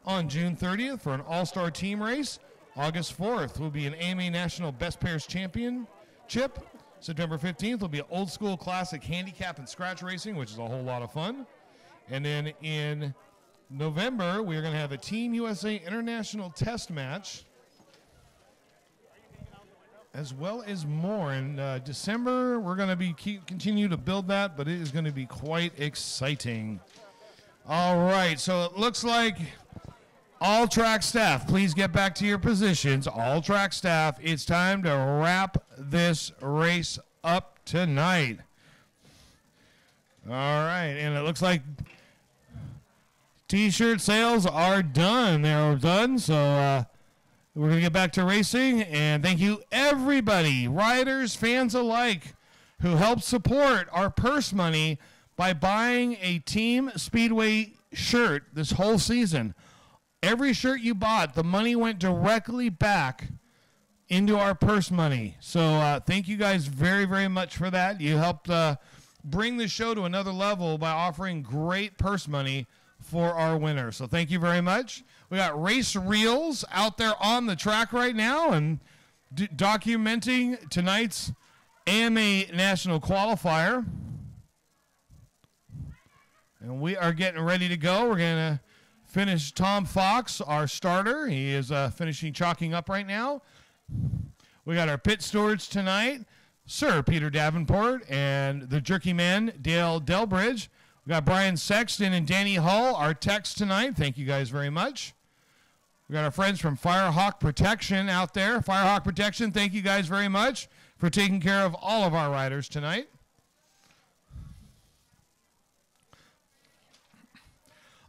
on June 30th for an all-star team race. August 4th will be an AMA National Best Pairs Championship. September 15th will be old school classic handicap and scratch racing, which is a whole lot of fun. And then in November, we are going to have a Team USA International Test match, as well as more. In December, we're going to continue to build that, but it is going to be quite exciting. All right, so it looks like all track staff, please get back to your positions. All track staff, it's time to wrap this race up tonight. All right, and it looks like T-shirt sales are done. They're done, so we're going to get back to racing. And thank you, everybody, riders, fans alike, who helped support our purse money by buying a Team Speedway shirt this whole season. Every shirt you bought, the money went directly back into our purse money. So thank you guys very, very much for that. You helped bring the show to another level by offering great purse money for our winners. So thank you very much. We got race reels out there on the track right now and documenting tonight's AMA National Qualifier. And we are getting ready to go. We're going to finish Tom Fox, our starter. He is finishing chalking up right now. We got our pit stewards tonight, Sir Peter Davenport and the jerky man, Dale Delbridge. We got Brian Sexton and Danny Hull, our techs tonight. Thank you guys very much. We got our friends from Firehawk Protection out there. Firehawk Protection, thank you guys very much for taking care of all of our riders tonight.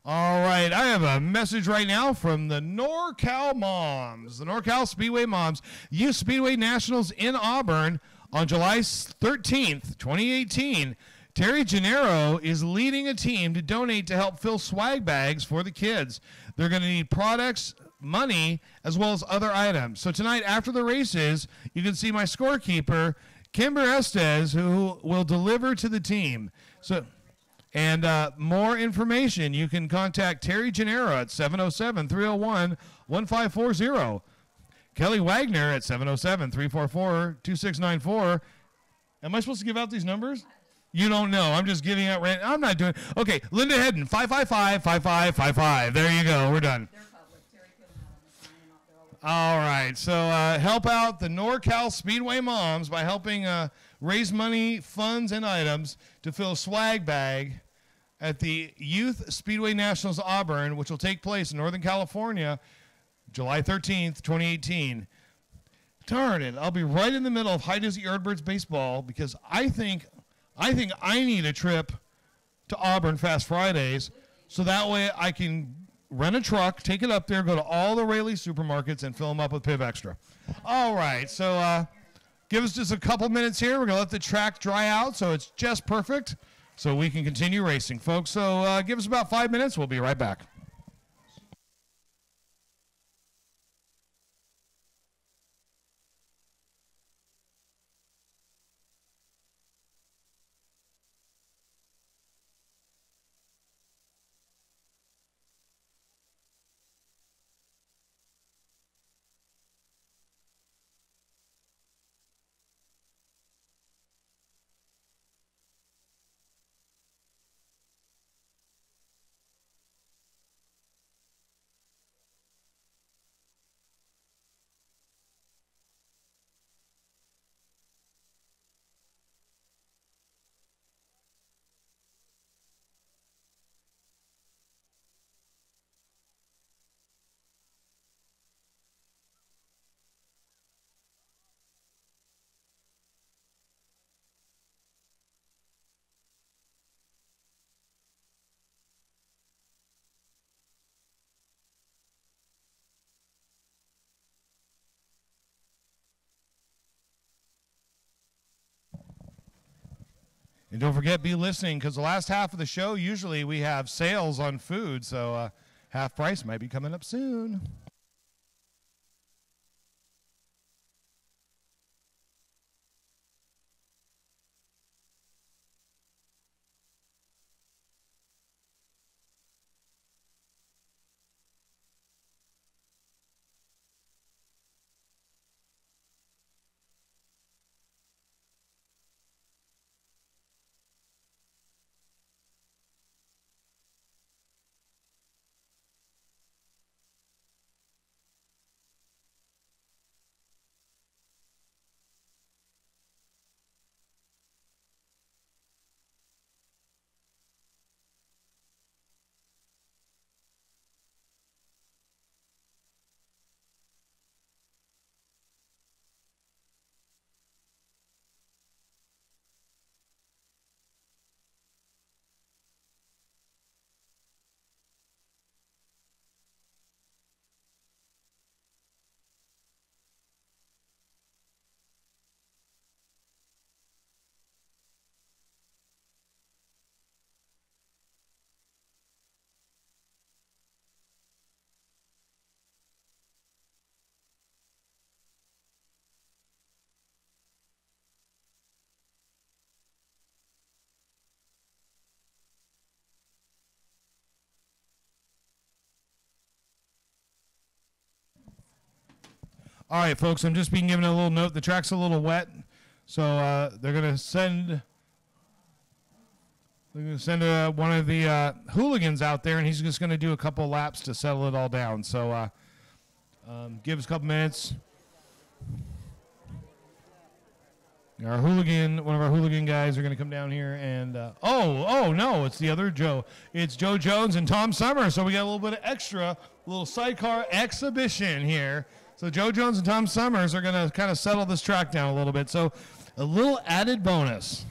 All right, I have a message right now from the NorCal Moms, the NorCal Speedway Moms, Youth Speedway Nationals in Auburn on July 13th, 2018. Terry Gennaro is leading a team to donate to help fill swag bags for the kids. They're going to need products, money, as well as other items. So tonight, after the races, you can see my scorekeeper, Kimber Estes, who will deliver to the team. And more information, you can contact Terry Gennaro at 707-301-1540. Kelly Wagner at 707-344-2694. Am I supposed to give out these numbers? You don't know. I'm just giving out random. I'm not doing. Okay, Linda Hedden, 555-5555. There you go. We're done. All right. So help out the NorCal Speedway Moms by helping raise money, funds, and items to fill a swag bag at the Youth Speedway Nationals Auburn, which will take place in Northern California, July 13th, 2018. Darn it. I'll be right in the middle of High Desert Yardbirds baseball because I think I need a trip to Auburn Fast Fridays so that way I can rent a truck, take it up there, go to all the Rayleigh supermarkets, and fill them up with Piv Extra. All right, so give us just a couple minutes here. We're going to let the track dry out so it's just perfect so we can continue racing, folks. So give us about 5 minutes. We'll be right back. And don't forget, be listening, because the last half of the show, usually we have sales on food, so half price might be coming up soon. All right, folks, I'm just being given a little note. The track's a little wet, so they're going to send one of the hooligans out there, and he's just going to do a couple laps to settle it all down. So give us a couple minutes. One of our hooligan guys are going to come down here, and oh no, it's the other Joe. It's Joe Jones and Tom Summers. So we got a little bit of extra, little sidecar exhibition here. So Joe Jones and Tom Summers are going to kind of settle this track down a little bit. So a little added bonus.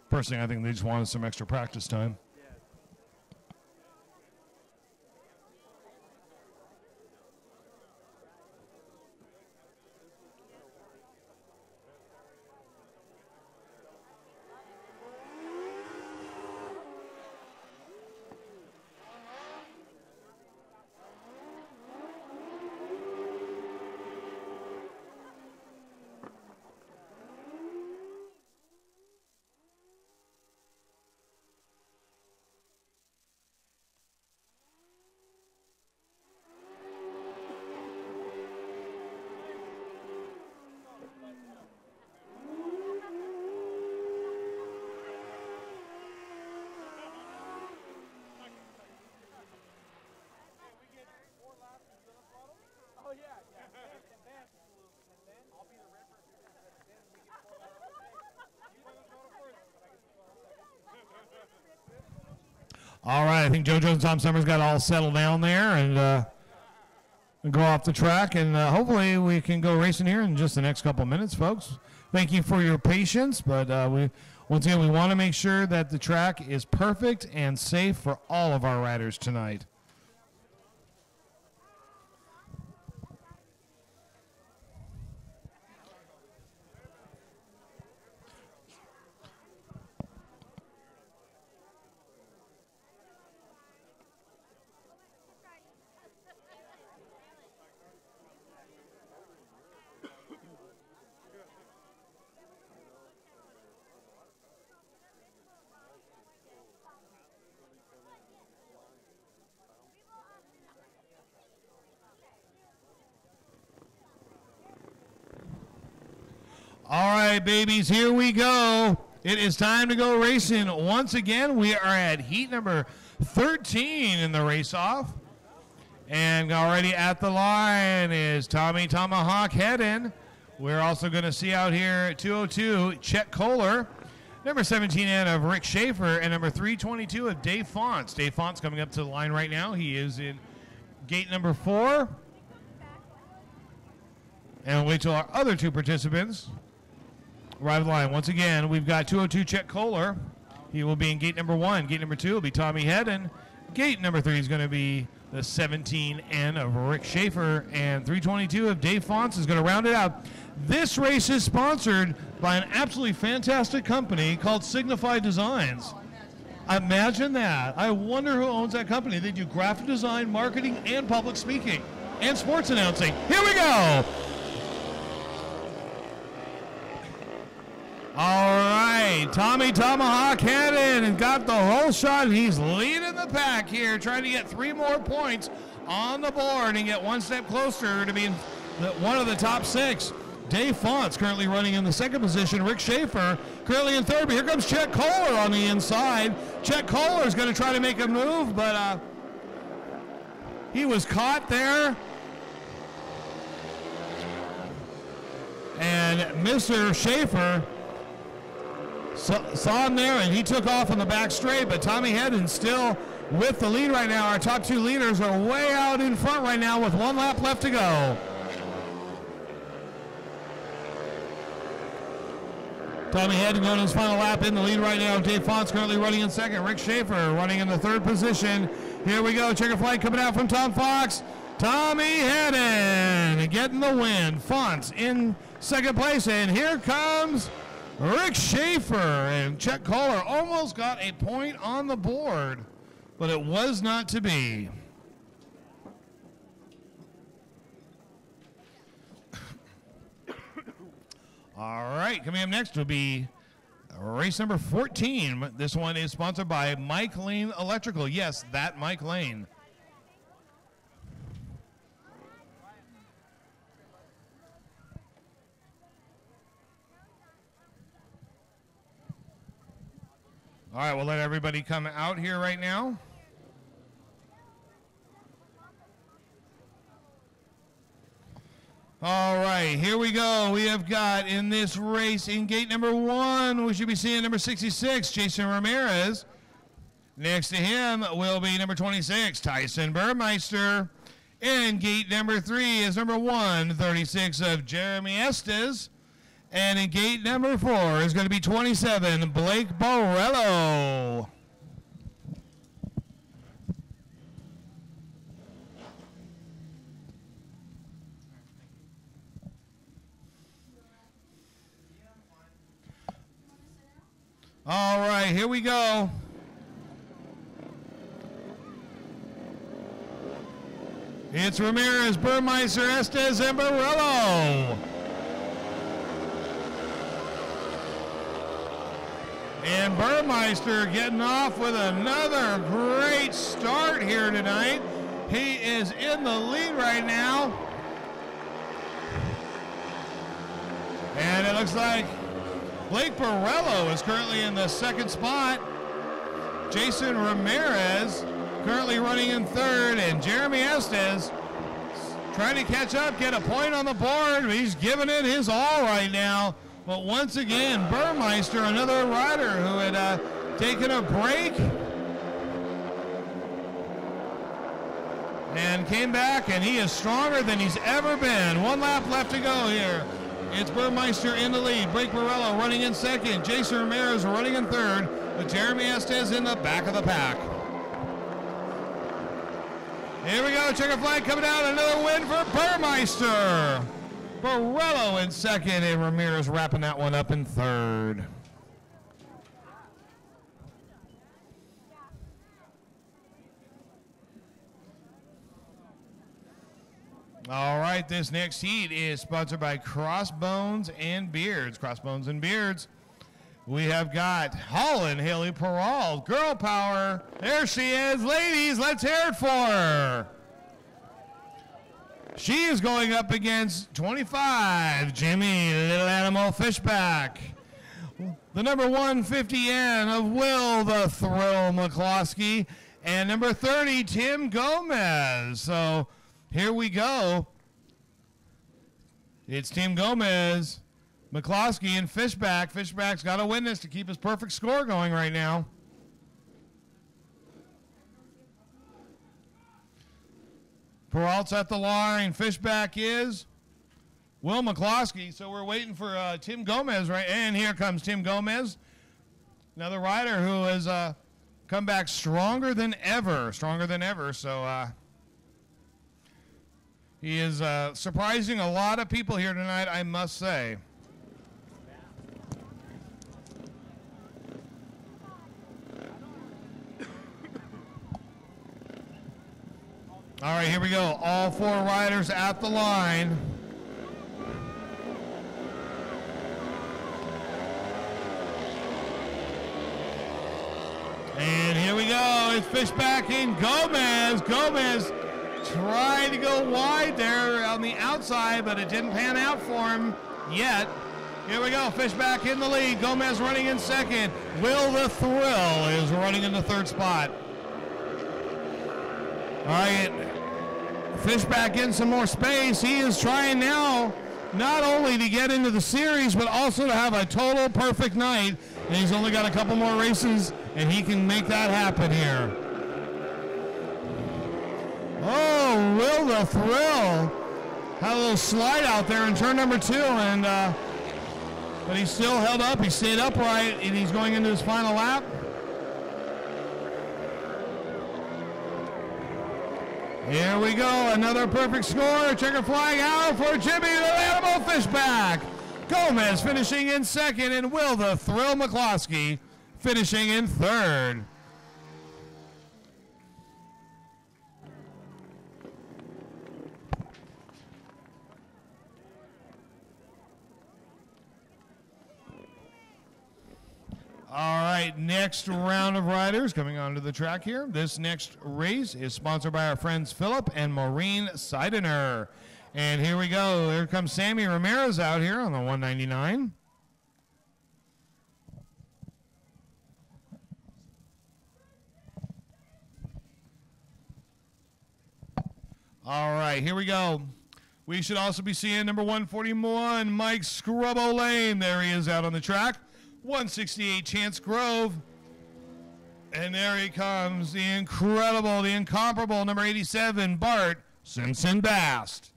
Personally, I think they just wanted some extra practice time. All right, I think Joe Jones and Tom Summers got all settled down there and go off the track, and hopefully we can go racing here in just the next couple minutes, folks. Thank you for your patience, but once again, we want to make sure that the track is perfect and safe for all of our riders tonight. All right, babies, here we go. It is time to go racing. Once again, we are at heat number 13 in the race-off. And already at the line is Tommy Tomahawk Hedden. We're also going to see out here at 202, Chet Kohler. Number 17 of Rick Schaefer, and number 322 of Dave Fonts. Dave Fonts coming up to the line right now. He is in gate number 4. And we'll wait till our other two participants arrive at the line. Once again, we've got 202 Chet Kohler. He will be in gate number 1. Gate number 2 will be Tommy Hedden. Gate number 3 is going to be the 17N of Rick Schaefer. And 322 of Dave Fonts is going to round it out. This race is sponsored by an absolutely fantastic company called Signify Designs. Imagine that. I wonder who owns that company. They do graphic design, marketing, and public speaking, and sports announcing. Here we go. All right, Tommy Tomahawk had it and got the whole shot. He's leading the pack here, trying to get 3 more points on the board and get one step closer to being one of the top 6. Dave Fonts currently running in the 2nd position. Rick Schaefer currently in 3rd, but here comes Chet Kohler on the inside. Chet Kohler is going to try to make a move, but he was caught there. And Mr. Schaefer saw him there, and he took off on the back straight, but Tommy Hedden still with the lead right now. Our top 2 leaders are way out in front right now with 1 lap left to go. Tommy Hedden going to his final lap in the lead right now. Dave Fonts currently running in 2nd. Rick Schaefer running in the 3rd position. Here we go. Checker flag coming out from Tom Fox. Tommy Hedden getting the win. Fonts in 2nd place, and here comes Rick Schaefer, and Chet Kohler almost got a point on the board, but it was not to be. All right, coming up next will be race number 14. This one is sponsored by Mike Lane Electrical. Yes, that Mike Lane. All right, we'll let everybody come out here right now. All right, here we go. We have got in this race in gate number 1, we should be seeing number 66, Jason Ramirez. Next to him will be number 26, Tyson Burmeister. And gate number 3 is number 136 of Jeremy Estes. And in gate number 4 is going to be 27, Blake Borello. All right, here we go. It's Ramirez, Burmeister, Estes, and Borello. And Burmeister getting off with another great start here tonight. He is in the lead right now. And it looks like Blake Borello is currently in the 2nd spot. Jason Ramirez currently running in 3rd. And Jeremy Estes trying to catch up, get a point on the board. He's giving it his all right now. But once again, Burmeister, another rider who had taken a break and came back, and he is stronger than he's ever been. 1 lap left to go here. It's Burmeister in the lead. Blake Borello running in 2nd. Jason Ramirez running in 3rd. But Jeremy Estes in the back of the pack. Here we go. Checker flag coming out. Another win for Burmeister. Borello in 2nd, and Ramirez wrapping that one up in 3rd. All right, this next heat is sponsored by Crossbones and Beards. Crossbones and Beards. We have got Holland Haley Peralt, girl power. There she is. Ladies, let's hear it for her. She is going up against 25, Jimmy Little Animal Fishback. The number 150N of Will the Thrill McCloskey. And number 30, Tim Gomez. So here we go. It's Tim Gomez, McCloskey, and Fishback. Fishback's got to win this to keep his perfect score going right now. Peralt's at the line. Fishback is Will McCloskey. So we're waiting for Tim Gomez, right? And here comes Tim Gomez, another rider who has come back stronger than ever. So He is surprising a lot of people here tonight, I must say. All right, here we go. All 4 riders at the line. And here we go. It's Fishback and Gomez. Gomez tried to go wide there on the outside, but it didn't pan out for him yet. Here we go. Fishback in the lead. Gomez running in second. Will the Thrill is running in the 3rd spot. All right. Fishback in some more space. He is trying now not only to get into the series, but also to have a total perfect night. And he's only got a couple more races, and he can make that happen here. Oh, Will the Thrill had a little slide out there in turn number 2, and but he still held up. He stayed upright, and he's going into his final lap. Here we go, another perfect score. Checker flag out for Jimmy the Animal Fishback. Gomez finishing in 2nd, and Will the Thrill McCloskey finishing in 3rd. All right, next round of riders coming onto the track here. This next race is sponsored by our friends Philip and Maureen Seidener. And here we go. Here comes Sammy Ramirez out here on the 199. All right, here we go. We should also be seeing number 141, Mike Scrubbo Lane. There he is out on the track. 168 Chance Grove. And there he comes, the incredible, the incomparable number 87, Bart Simpson Bast.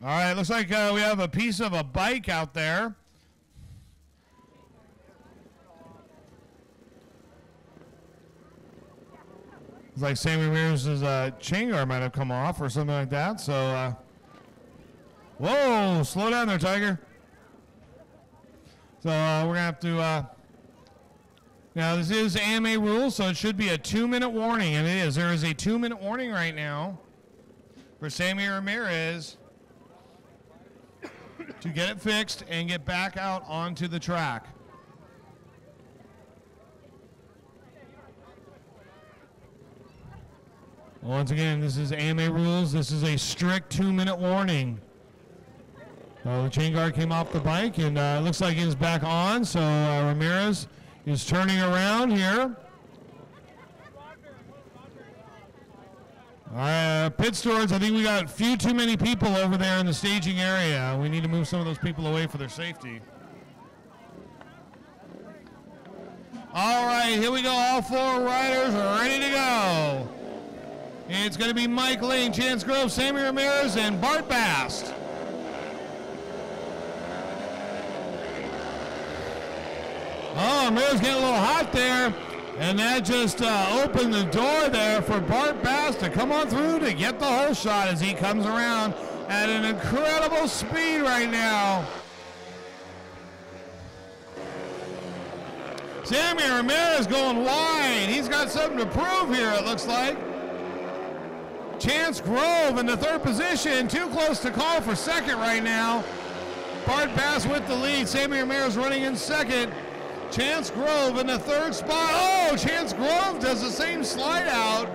All right, looks like we have a piece of a bike out there. It's like Sammy Ramirez's chain guard might have come off or something like that. So, whoa, slow down there, Tiger. So we're going to have to, now this is AMA rules, so it should be a 2-minute warning, and it is. There is a 2-minute warning right now for Sammy Ramirez to get it fixed and get back out onto the track. Once again, this is AMA rules. This is a strict 2-minute warning. The chain guard came off the bike, and it looks like he's back on, so Ramirez is turning around here. All right, pit stewards, I think we got a few too many people over there in the staging area. We need to move some of those people away for their safety. All right, here we go. All 4 riders are ready to go. It's going to be Mike Lane, Chance Grove, Sammy Ramirez, and Bart Bast. Oh, Ramirez getting a little hot there. And that just opened the door there for Bart Bast to come on through to get the whole shot as he comes around at an incredible speed right now. Sammy Ramirez going wide. He's got something to prove here, it looks like. Chance Grove in the 3rd position. Too close to call for 2nd right now. Bart Bast with the lead. Sammy Ramirez running in 2nd. Chance Grove in the 3rd spot. Oh, Chance Grove does the same slide out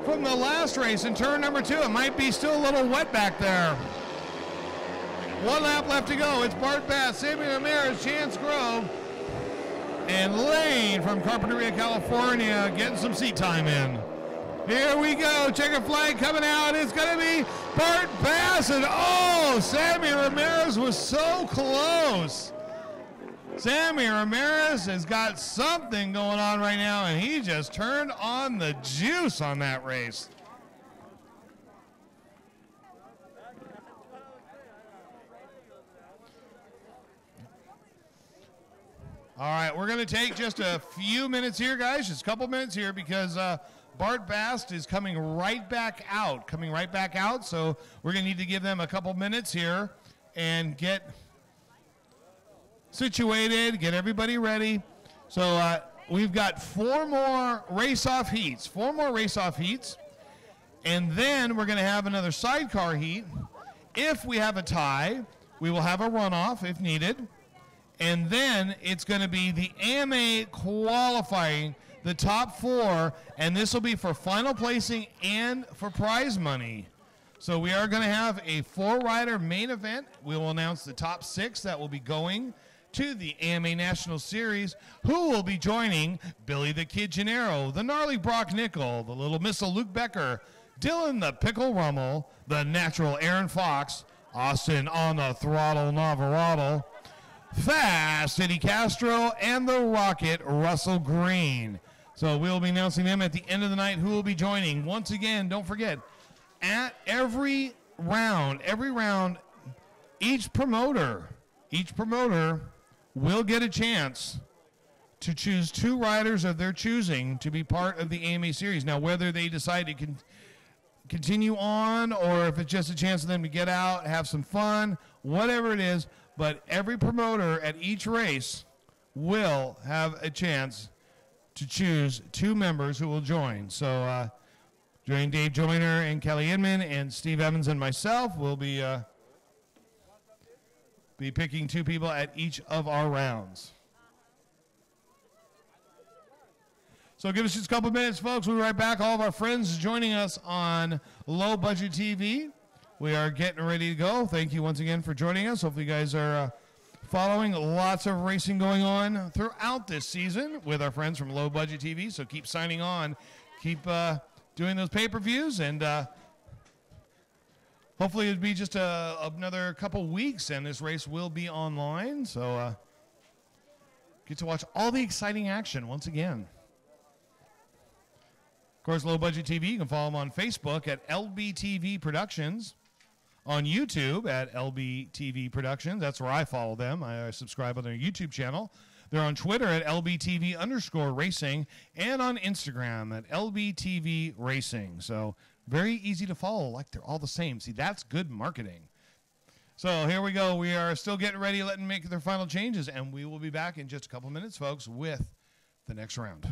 from the last race in turn number 2. It might be still a little wet back there. 1 lap left to go. It's Bart Bast, Sammy Ramirez, Chance Grove, and Lane from Carpinteria, California, getting some seat time in. Here we go. Checker flag coming out. It's going to be Bart Bast. And oh, Sammy Ramirez was so close. Sammy Ramirez has got something going on right now, and he just turned on the juice on that race. All right, we're going to take just a few minutes here, guys, just a couple minutes here, because Bart Bast is coming right back out, so we're going to need to give them a couple minutes here and get situated, get everybody ready. So we've got four more race-off heats, and then we're going to have another sidecar heat. If we have a tie, we will have a runoff if needed. And then it's going to be the AMA qualifying the top four, and this will be for final placing and for prize money. So we are going to have a 4-rider main event. We will announce the top 6 that will be going to the AMA National Series, who will be joining Billy the Kid Gennaro, the gnarly Brock Nickel, the little missile Luke Becker, Dylan the Pickle Rummel, the natural Aaron Fox, Austin on the throttle Navarado, Fast Eddie Castro, and the Rocket Russell Green. So we'll be announcing them at the end of the night who will be joining. Once again, don't forget, at every round, each promoter will get a chance to choose 2 riders of their choosing to be part of the AMA series. Now, whether they decide to continue on or if it's just a chance for them to get out, have some fun, whatever it is, but every promoter at each race will have a chance to choose 2 members who will join. So join Dave Joyner and Kelly Inman and Steve Evans and myself will be picking 2 people at each of our rounds. So give us just a couple minutes, folks. We'll be right back. All of our friends joining us on Low Budget TV. We are getting ready to go. Thank you once again for joining us. Hopefully you guys are following lots of racing going on throughout this season with our friends from Low Budget TV. So keep signing on. Keep doing those pay-per-views. And hopefully it'll be just another couple weeks and this race will be online. So get to watch all the exciting action once again. Of course, Low Budget TV, you can follow them on Facebook at LBTV Productions. On YouTube at LBTV Productions. That's where I follow them. I subscribe on their YouTube channel. They're on Twitter at LBTV_racing and on Instagram at LBTV Racing. So very easy to follow, like they're all the same. See, that's good marketing. So here we go. We are still getting ready, letting them make their final changes, and we will be back in just a couple minutes, folks, with the next round.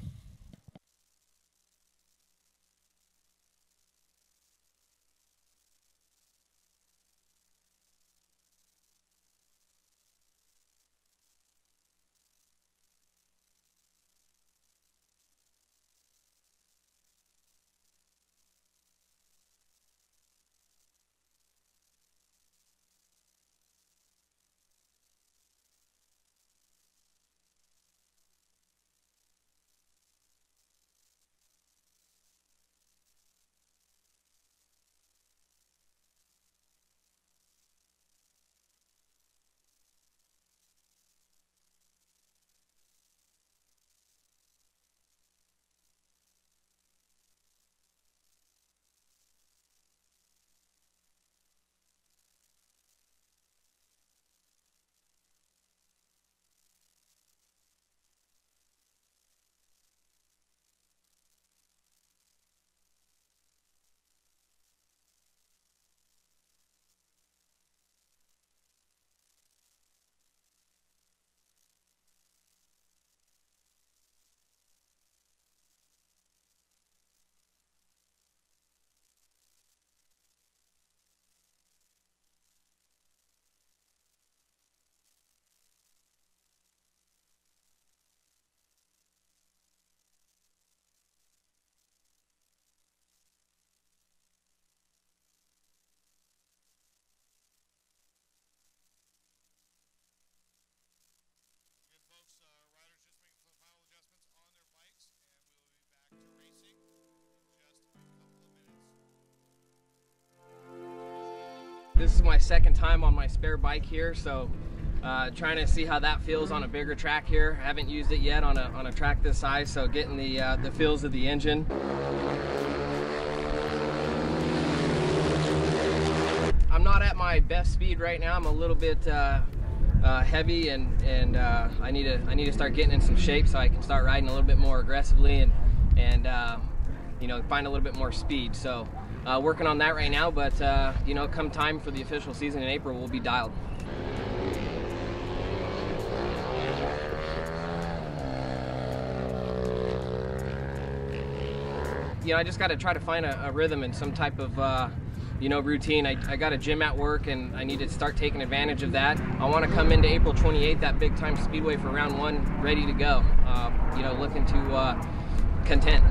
This is my second time on my spare bike here, so Trying to see how that feels on a bigger track here. I haven't used it yet on a track this size, so getting the feels of the engine. I'm not at my best speed right now. I'm a little bit heavy, and I need to start getting in some shape so I can start riding a little bit more aggressively and you know, find a little bit more speed. So working on that right now, but you know, come time for the official season in April, we'll be dialed. You know, I just got to try to find a rhythm and some type of you know, routine. I got a gym at work, and I need to start taking advantage of that. I want to come into April 28th, that big time speedway, for round 1, ready to go. You know, looking to contend.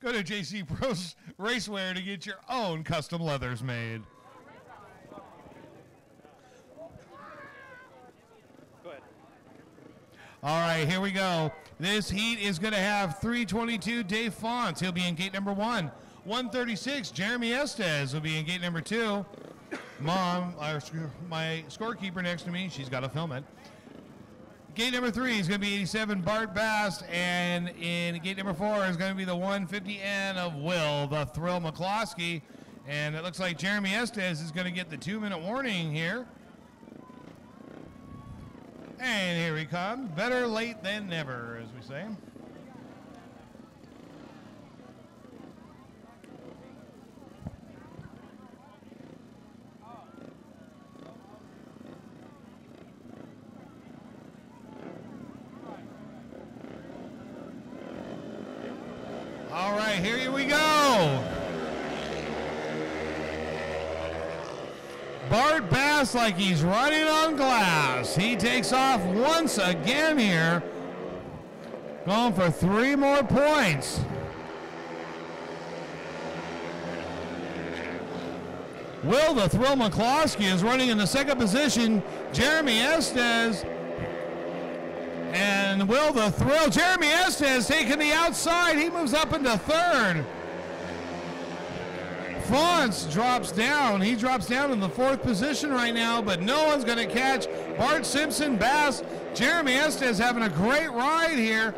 Go to JC Pros Racewear to get your own custom leathers made. Go ahead. All right, here we go. This heat is going to have 322 Dave Fonts. He'll be in gate number 1. 136 Jeremy Estes will be in gate number 2. Mom, my scorekeeper next to me, she's got to film it. Gate number 3 is going to be 87 Bart Bast, and in gate number 4 is going to be the 150N of Will, the Thrill McCloskey. And it looks like Jeremy Estes is going to get the 2-minute warning here. And here he comes. Better late than never, as we say. All right, here we go. Bart Bass like he's running on glass. He takes off once again here. Going for 3 more points. Will the Thrill McCloskey is running in the 2nd position. Jeremy Estes and Will the Thrill. Jeremy Estes taking the outside. He moves up into 3rd. Fonts drops down. He drops down in the 4th position right now, but no one's going to catch Bart Simpson Bass. Jeremy Estes having a great ride here.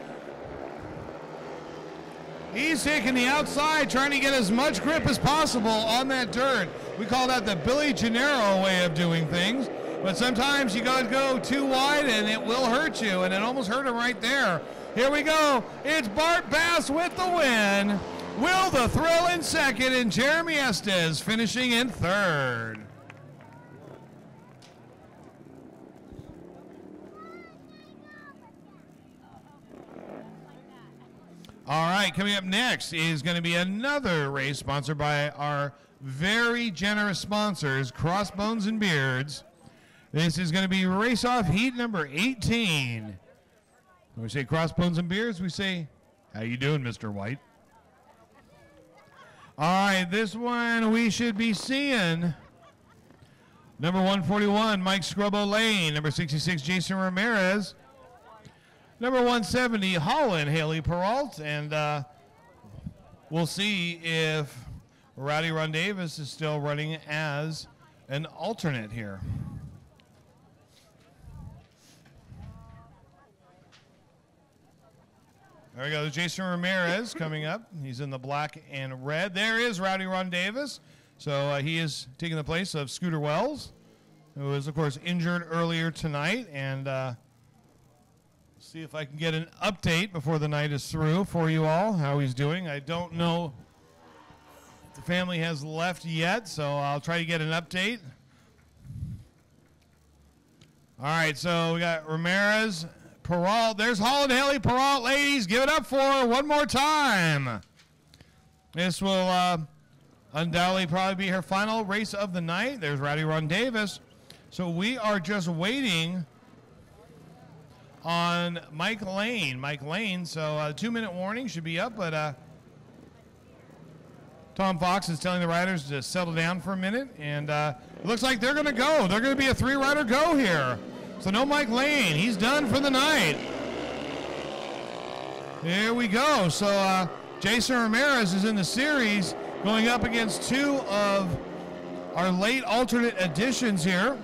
He's taking the outside, trying to get as much grip as possible on that dirt. We call that the Billy Gennaro way of doing things. But sometimes you gotta go too wide and it will hurt you, and it almost hurt him right there. Here we go. It's Bart Bass with the win. Will the Thrill in second, and Jeremy Estes finishing in third. All right, coming up next is going to be another race sponsored by our very generous sponsors, Crossbones and Beards. This is going to be race-off heat number 18. When we say Crossbones and Beards, we say, how you doing, Mr. White? All right, this one we should be seeing number 141, Mike Scrubbo Lane. Number 66, Jason Ramirez. Number 170, Holland, Haley Peralt. And we'll see if Rowdy Ron Davis is still running as an alternate here. There we go, Jason Ramirez coming up. He's in the black and red. There is Rowdy Ron Davis. So he is taking the place of Scooter Wells, who was, of course, injured earlier tonight. And see if I can get an update before the night is through for you all, how he's doing. I don't know if the family has left yet, so I'll try to get an update. All right, so we got Ramirez, Peralt. There's Holland Haley Peralt, ladies. Give it up for her one more time. This will undoubtedly probably be her final race of the night. There's Rowdy Ron Davis. So we are just waiting on Mike Lane. Mike Lane, so a 2-minute warning should be up, but Tom Fox is telling the riders to settle down for a minute, and it looks like they're going to go. They're going to be a 3-rider go here. So no Mike Lane. He's done for the night. Here we go. So Jason Ramirez is in the series going up against 2 of our late alternate additions here.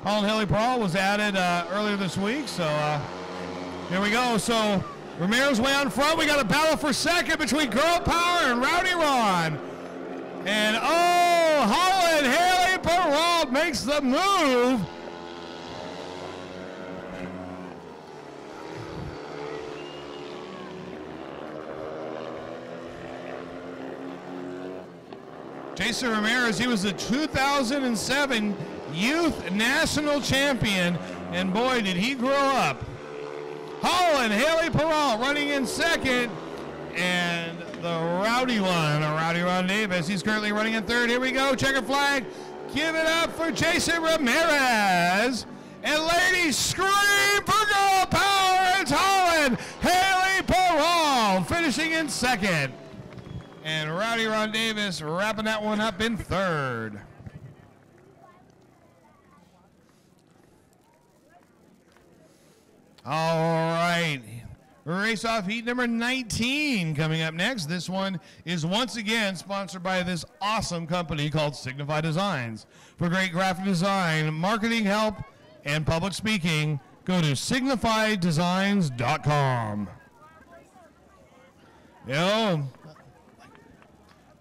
Holland Haley Peralt was added earlier this week, so here we go. So Ramirez way on front. We got a battle for second between Girl Power and Rowdy Ron. And Holland Haley Peralt makes the move. Jason Ramirez, he was the 2007 Youth National Champion, and boy, did he grow up. Holland Haley Peralt running in second, and the rowdy one, Rowdy Ron Davis, he's currently running in third. Here we go, checker flag. Give it up for Jason Ramirez. And ladies, scream for Girl Power. It's Holland Haley Peralt finishing in second. And Rowdy Ron Davis wrapping that one up in third. All right, race-off heat number 19 coming up next. This one is once again sponsored by this awesome company called Signify Designs. For great graphic design, marketing help, and public speaking, go to signifydesigns.com.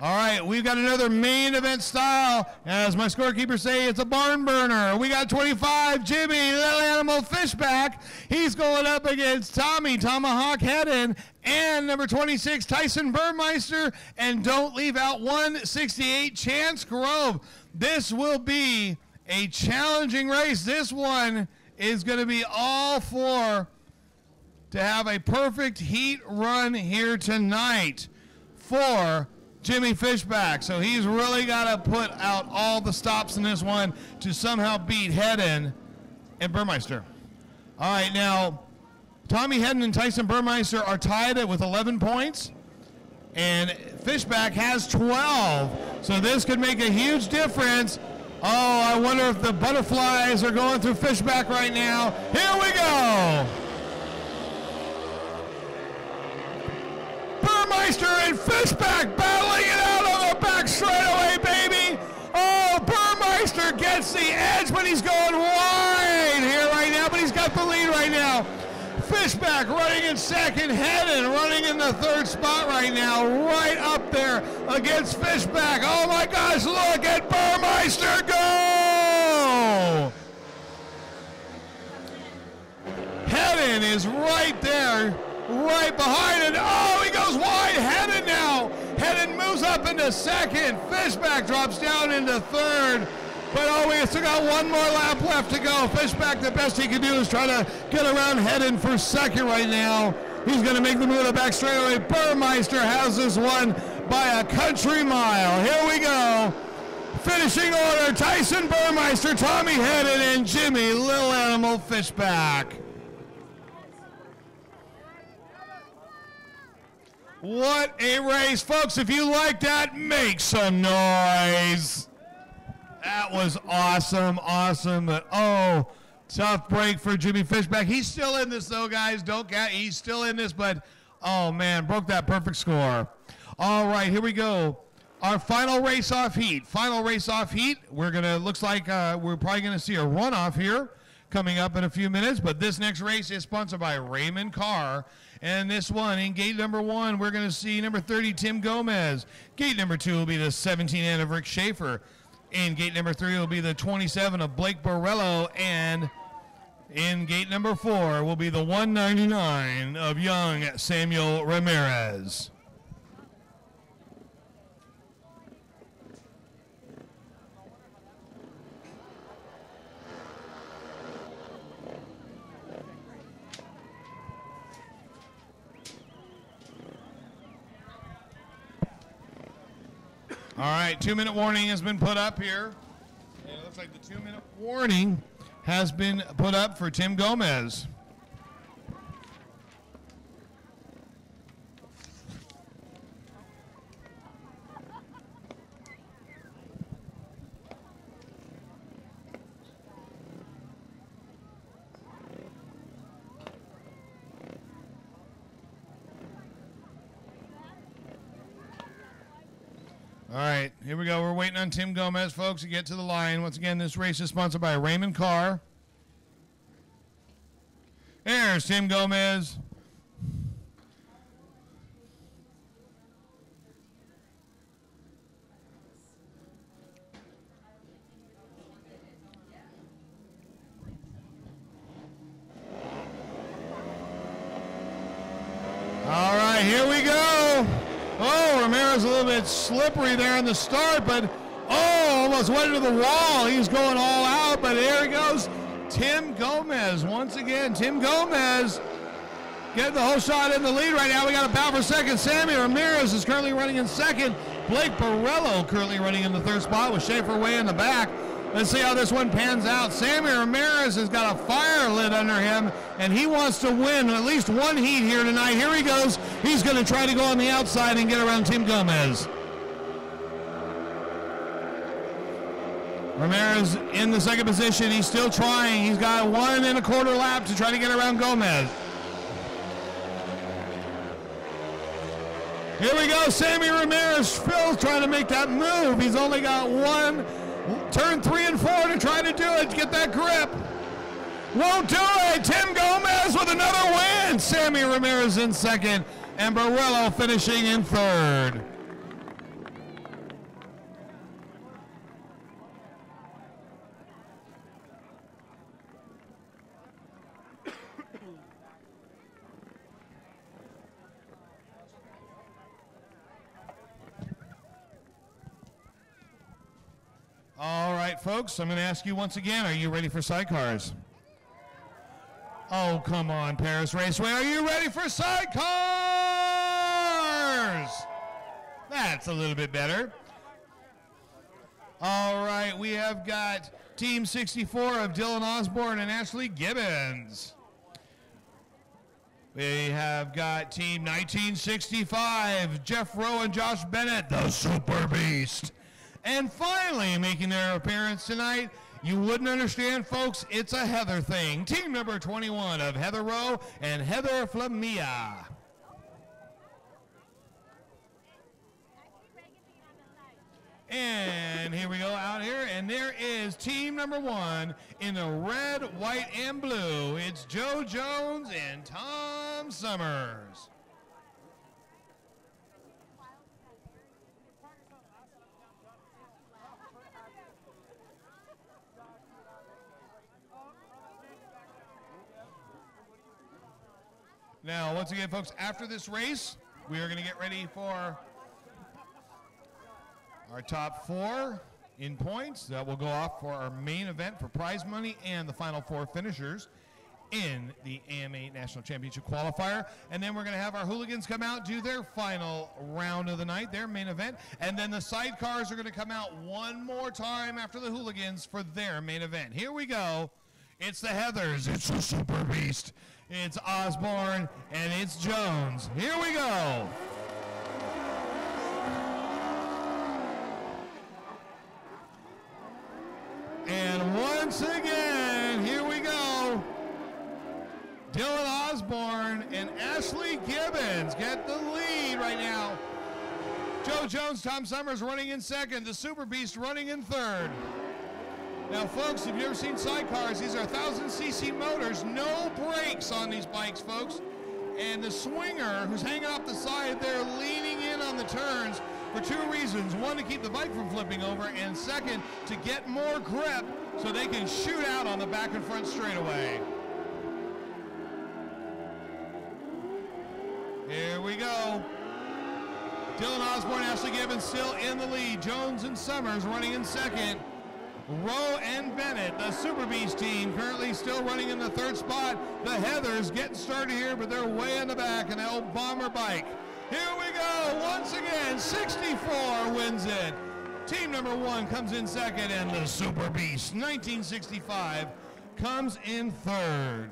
All right, we've got another main event style. As my scorekeepers say, it's a barn burner. We got 25, Jimmy, Little Animal Fishback. He's going up against Tommy, Tomahawk Hedden, and number 26, Tyson Burmeister. And don't leave out 168, Chance Grove. This will be a challenging race. This one is going to be all for to have a perfect heat run here tonight for Jimmy Fishback. So he's really got to put out all the stops in this one to somehow beat Hedden and Burmeister. All right, now, Tommy Hedden and Tyson Burmeister are tied with 11 points, and Fishback has 12. So this could make a huge difference. Oh, I wonder if the butterflies are going through Fishback right now. Here we go. Burmeister and Fishback battling it out on the back straightaway, baby. Oh, Burmeister gets the edge, but he's going wide here right now, but he's got the lead right now. Fishback running in second, Hedden running in the third spot right now, right up there against Fishback. Oh my gosh, look at Burmeister go! Hedden is right there, right behind it. Oh, he goes wide. Hedden now up into second. Fishback drops down into third. But oh, we still got one more lap left to go. Fishback, the best he can do is try to get around heading for second right now. He's going to make the move to the back straightaway. Burmeister has this one by a country mile. Here we go. Finishing order, Tyson Burmeister, Tommy Hedden, and Jimmy Little Animal Fishback. What a race. Folks, if you like that, make some noise. That was awesome, awesome. But oh, tough break for Jimmy Fishback. He's still in this though, guys. He's still in this, but oh man, broke that perfect score. All right, here we go. Our final race-off heat. Final race-off heat. Looks like we're probably gonna see a runoff here coming up in a few minutes, but this next race is sponsored by Raymond Carr. And this one, in gate number 1, we're gonna see number 30, Tim Gomez. Gate number 2 will be the 17 end of Rick Schaefer. In gate number 3 will be the 27 of Blake Borrello, and in gate number 4 will be the 199 of young Samuel Ramirez. All right, 2-minute warning has been put up here. And it looks like the 2-minute warning has been put up for Tim Gomez. All right, here we go. We're waiting on Tim Gomez, folks, to get to the line. Once again, this race is sponsored by Raymond Carr. There's Tim Gomez. All right, here we go. Oh, Ramirez a little bit slippery there in the start, but oh, almost went into the wall. He's going all out, but there he goes. Tim Gomez, once again, Tim Gomez getting the whole shot in the lead right now. We got a battle for second. Sammy Ramirez is currently running in second. Blake Borrello currently running in the third spot with Schaefer way in the back. Let's see how this one pans out. Sammy Ramirez has got a fire lit under him, and he wants to win at least one heat here tonight. Here he goes. He's going to try to go on the outside and get around Tim Gomez. Ramirez in the second position. He's still trying. He's got 1 1/4 lap to try to get around Gomez. Here we go. Sammy Ramirez still trying to make that move. He's only got turn 3 and 4 to try to do it, get that grip. Won't do it. Tim Gomez with another win. Sammy Ramirez in second, and Borrello finishing in third. All right, folks, I'm going to ask you once again, are you ready for sidecars? Oh, come on, Paris Raceway. Are you ready for sidecars? That's a little bit better. All right, we have got Team 64 of Dylan Osborne and Ashley Gibbons. We have got Team 1965, Jeff Rowe and Josh Bennett, the Super Beast. And finally, making their appearance tonight, you wouldn't understand, folks, it's a Heather thing. Team number 21 of Heather Rowe and Heather Flamia. And here we go out here, and there is team number 1 in the red, white, and blue. It's Joe Jones and Tom Summers. Now, once again, folks, after this race, we are going to get ready for our top 4 in points that will go off for our main event for prize money and the final 4 finishers in the AMA National Championship qualifier. And then we're going to have our hooligans come out, do their final round of the night, their main event. And then the sidecars are going to come out one more time after the hooligans for their main event. Here we go. It's the Heathers. It's the Super Beast. It's Osborne and it's Jones. Here we go. And once again, here we go. Dylan Osborne and Ashley Gibbons get the lead right now. Joe Jones, Tom Summers running in second. The Super Beast running in third. Now, folks, if you've ever seen sidecars, these are 1,000cc motors, no brakes on these bikes, folks. And the swinger, who's hanging off the side, they're leaning in on the turns for 2 reasons. One, to keep the bike from flipping over, and second, to get more grip so they can shoot out on the back and front straightaway. Here we go. Dylan Osborne, Ashley Gibbons still in the lead. Jones and Summers running in second. Rowe and Bennett, the Super Beast team, currently still running in the third spot. The Heathers getting started here, but they're way in the back in the old bomber bike. Here we go, once again, 64 wins it. Team number 1 comes in second, and the Super Beast, 1965, comes in third.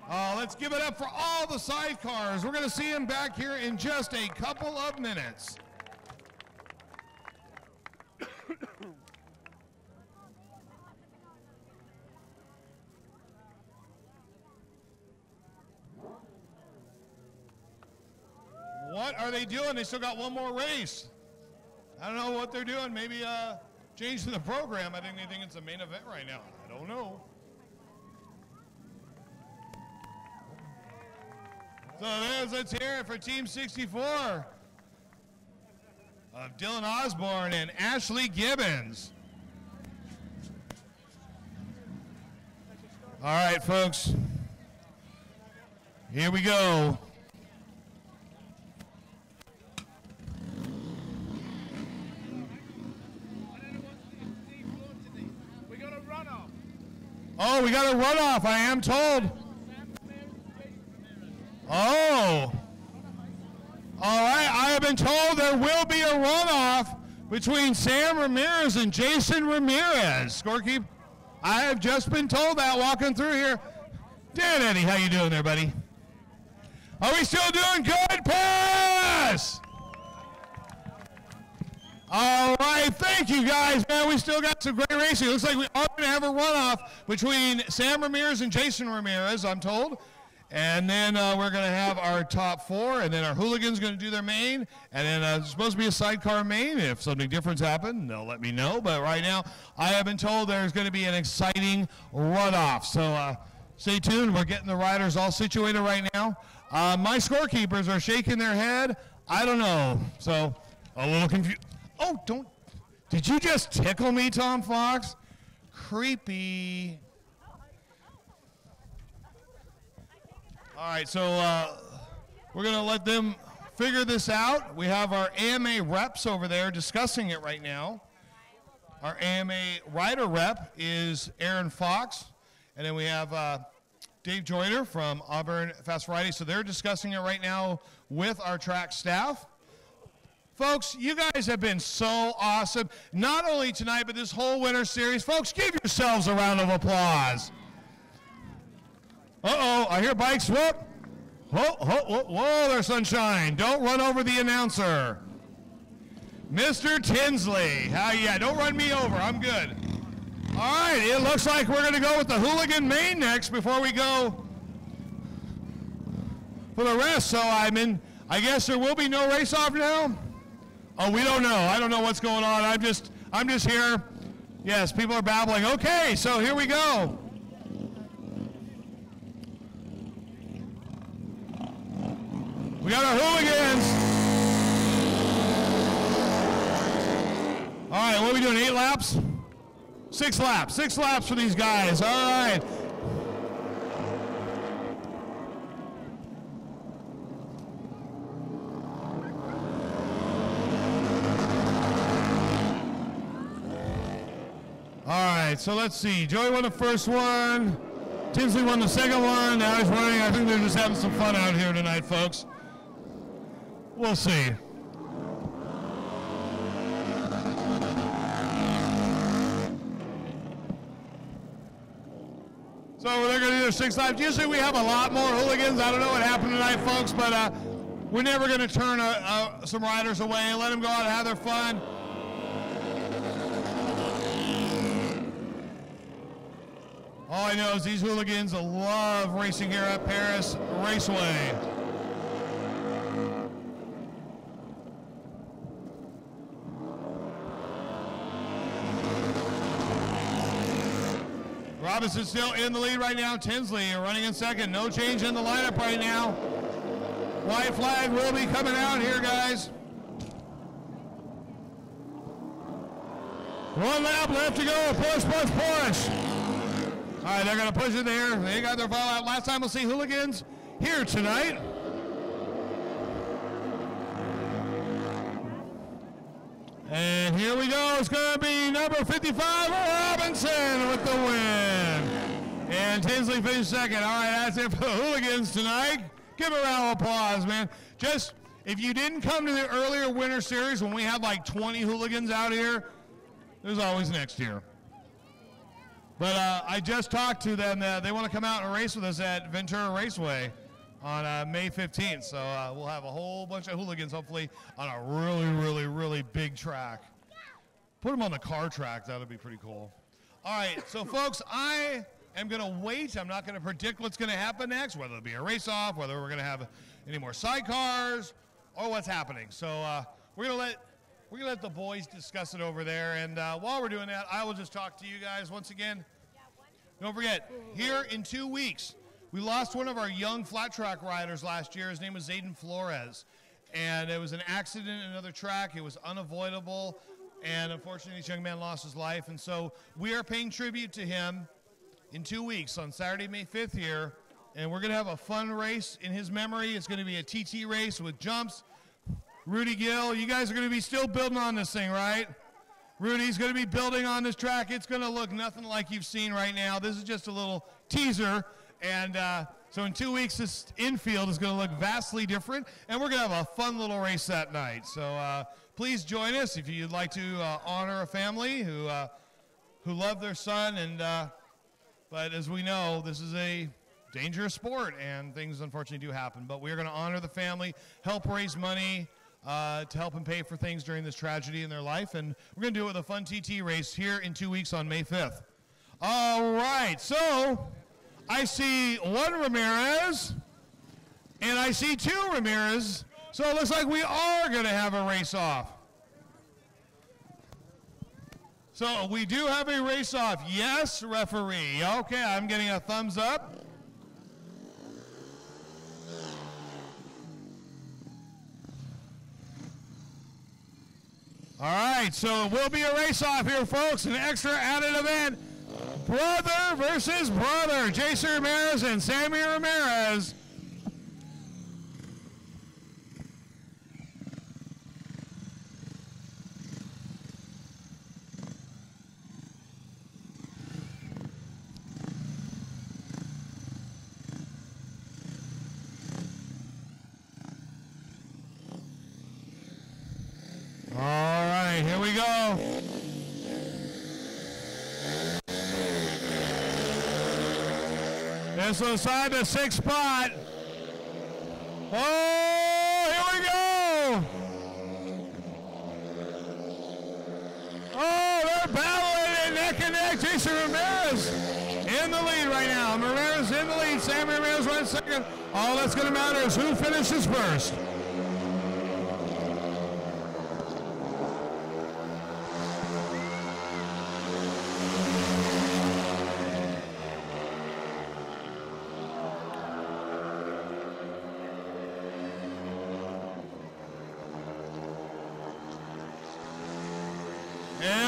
Let's give it up for all the sidecars. We're going to see them back here in just a couple of minutes. What are they doing? They still got one more race. I don't know what they're doing. Maybe changing the program. I think they think it's a main event right now. I don't know. So let's hear it for Team 64 of Dylan Osborne and Ashley Gibbons. All right, folks. Here we go. Oh, we got a runoff, I am told. Oh. All right, I have been told there will be a runoff between Sam Ramirez and Jason Ramirez. Scorekeep, I have just been told that walking through here. Dan Eddie, how you doing there, buddy? Are we still doing good? Pass! All right, thank you guys, man. We still got some great racing. It looks like we are going to have a runoff between Sam Ramirez and Jason Ramirez, I'm told. And then we're going to have our top 4, and then our hooligans going to do their main. And then it's supposed to be a sidecar main. If something different happens, they'll let me know. But right now, I have been told there's going to be an exciting runoff. So stay tuned. We're getting the riders all situated right now. My scorekeepers are shaking their head. I don't know. So a little confused. Oh, don't. Did you just tickle me, Tom Fox? Creepy. All right, so we're going to let them figure this out. We have our AMA reps over there discussing it right now. Our AMA rider rep is Aaron Fox, and then we have Dave Joyner from Auburn Fast Variety. So they're discussing it right now with our track staff. Folks, you guys have been so awesome, not only tonight, but this whole winter series. Folks, give yourselves a round of applause. Uh-oh, I hear bikes. Whoop. Whoa, whoa, whoa, whoa there, Sunshine. Don't run over the announcer. Mr. Tinsley. Yeah, don't run me over. I'm good. All right, it looks like we're going to go with the hooligan main next before we go for the rest. So, I guess there will be no race-off now? Oh, we don't know. I don't know what's going on. I'm just here. Yes, people are babbling. Okay, so here we go. We got our hooligans. All right, what are we doing, 8 laps? 6 laps. 6 laps for these guys. All right. right, so let's see. Joey won the first one. Tinsley won the second one. Now he's running. I think they're just having some fun out here tonight, folks. We'll see. So they're going to do their 6 laps. Usually we have a lot more hooligans. I don't know what happened tonight, folks, but we're never going to turn some riders away. Let them go out and have their fun. All I know is these hooligans love racing here at Paris Raceway. Robinson still in the lead right now. Tinsley running in second. No change in the lineup right now. White flag will be coming out here, guys. 1 lap left to go. Push, push, push. All right, they're going to push it there. They got their final lap. Last time we'll see hooligans here tonight. And here we go. It's going to be number 55, Robinson, with the win. And Tinsley finished second. All right, that's it for the hooligans tonight. Give a round of applause, man. Just, if you didn't come to the earlier Winter Series when we had like 20 hooligans out here, there's always next year. But I just talked to them. They want to come out and race with us at Ventura Raceway on May 15th. So we'll have a whole bunch of hooligans, hopefully, on a really, really, really big track. Put them on the car track. That would be pretty cool. All right, so, folks, I am going to wait. I'm not going to predict what's going to happen next, whether it'll be a race-off, whether we're going to have any more sidecars, or what's happening. So we're going to let the boys discuss it over there. And while we're doing that, I will just talk to you guys once again. Don't forget, here in 2 weeks, we lost one of our young flat track riders last year. His name was Zayden Flores. And it was an accident in another track. It was unavoidable. And unfortunately, this young man lost his life. And so we are paying tribute to him in 2 weeks on Saturday, May 5th here. And we're going to have a fun race in his memory. It's going to be a TT race with jumps. Rudy Gill, you guys are going to be still building on this thing, right? Rudy's going to be building on this track. It's going to look nothing like you've seen right now. This is just a little teaser. And so in 2 weeks, this infield is going to look vastly different. And we're going to have a fun little race that night. So please join us if you'd like to honor a family who love their son. And but as we know, this is a dangerous sport, and things unfortunately do happen. But we're going to honor the family, help raise money to help them pay for things during this tragedy in their life. And we're going to do it with a fun TT race here in 2 weeks on May 5th. All right, so I see one Ramirez, and I see two Ramirez. So it looks like we are going to have a race-off. So we do have a race-off. Yes, referee. Okay, I'm getting a thumbs up. All right, so it will be a race-off here, folks. An extra added event. Brother versus brother. Jason Ramirez and Sammy Ramirez. All right, here we go. This will decide the sixth spot. Oh, here we go. Oh, they're battling neck and neck. Jason Ramirez in the lead right now. Ramirez in the lead. Sam Ramirez runs second. All that's going to matter is who finishes first.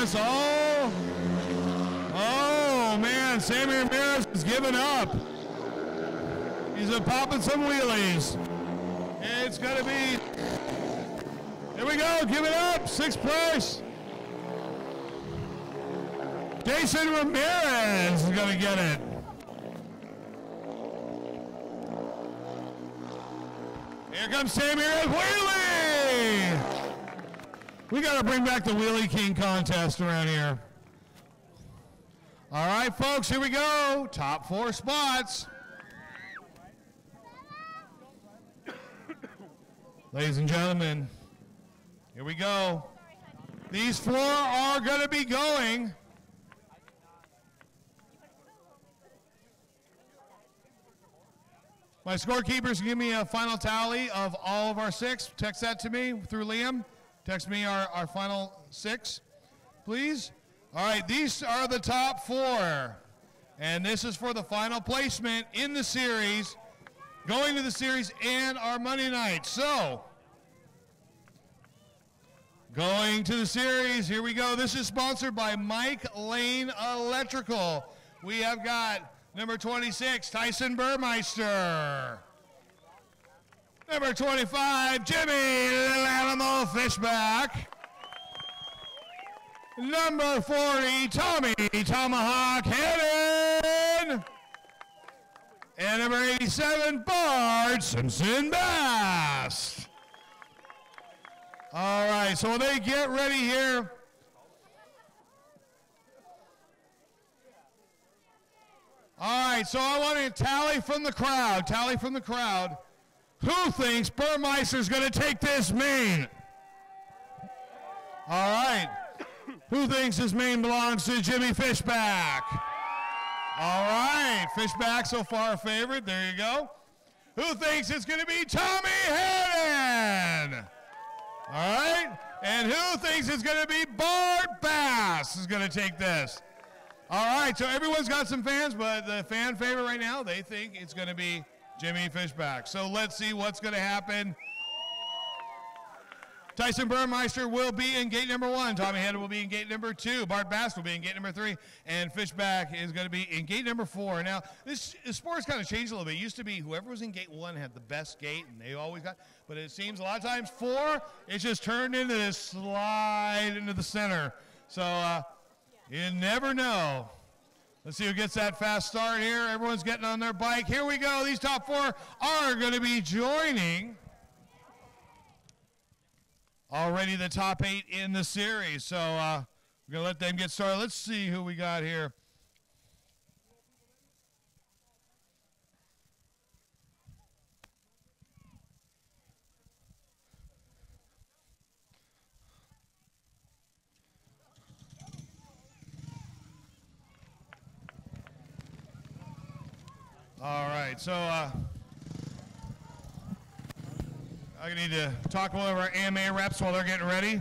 It's all, oh man, Sammy Ramirez is giving up. He's popping some wheelies. It's gonna be, here we go, give it up, sixth place. Jason Ramirez is going to get it. Here comes Sammy Red Wheelie. We got to bring back the Wheelie King contest around here. All right, folks, here we go. Top 4 spots. Ladies and gentlemen, here we go. These 4 are going to be going. My scorekeepers give me a final tally of all of our 6. Text that to me through Liam. Text me our final 6, please. All right, these are the top 4. And this is for the final placement in the series, going to the series and our Monday night. So, going to the series, here we go. This is sponsored by Mike Lane Electrical. We have got number 26, Tyson Burmeister. Number 25, Jimmy Little Animal Fishback. Number 40, Tommy Tomahawk Headed. And number 87, Bart Simpson Bass. All right, so when they get ready here, all right, so I want to tally from the crowd. Who thinks Burmeister's going to take this main? All right. Who thinks this main belongs to Jimmy Fishback? All right. Fishback so far a favorite. There you go. Who thinks it's going to be Tommy Hannon? All right. And who thinks it's going to be Bart Bass is going to take this? All right. So everyone's got some fans, but the fan favorite right now, they think it's going to be Jimmy Fishback. So let's see what's going to happen. Tyson Burmeister will be in gate number 1. Tommy Hannon will be in gate number 2. Bart Bass will be in gate number 3. And Fishback is going to be in gate number 4. Now, this sport's kind of changed a little bit. It used to be whoever was in gate 1 had the best gate, and they always got. But it seems a lot of times 4, it's just turned into this slide into the center. So you never know. Let's see who gets that fast start here. Everyone's getting on their bike. Here we go. These top 4 are going to be joining already the top 8 in the series. So we're going to let them get started. Let's see who we got here. All right, so I need to talk to one of our AMA reps while they're getting ready.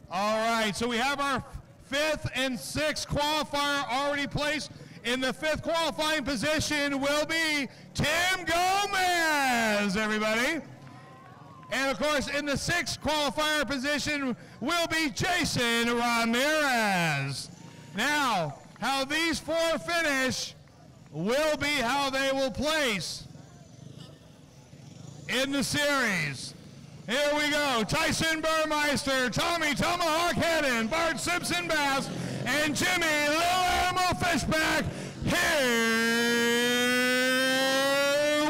All right, so we have our 5th and 6th qualifier already placed. In the 5th qualifying position will be Tim Gomez, everybody. And of course, in the 6th qualifier position will be Jason Ramirez. Now, how these 4 finish will be how they will place in the series. Here we go. Tyson Burmeister, Tommy Tomahawk Headed, Bart Simpson Bass, and Jimmy Little Animal Fishback. Here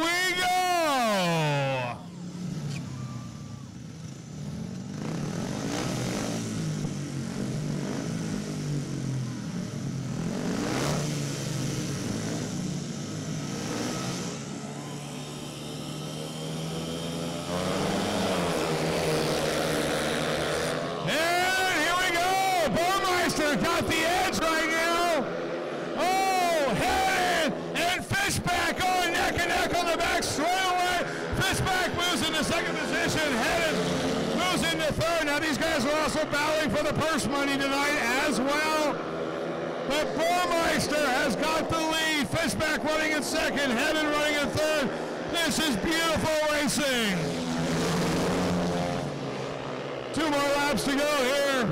we go. Got the edge right now. Oh, Headed and Fishback going neck and neck on the back straight away. Fishback moves into 2nd position. Headed moves into 3rd. Now these guys are also battling for the purse money tonight as well. But But Burmeister has got the lead. Fishback running in second, Hedden running in third. This is beautiful racing. 2 more laps to go here.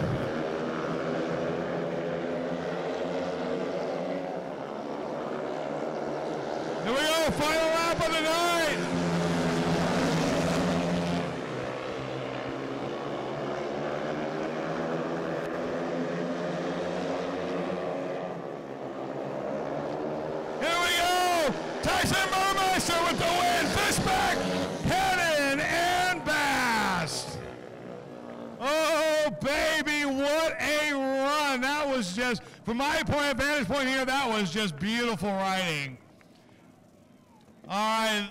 Here we go, final lap of the night. Here we go, Tyson Burmeister with the win. Fishback, Hedden, and Bast. Oh, baby, what a run. That was just, from my vantage point here, that was just beautiful riding. All right,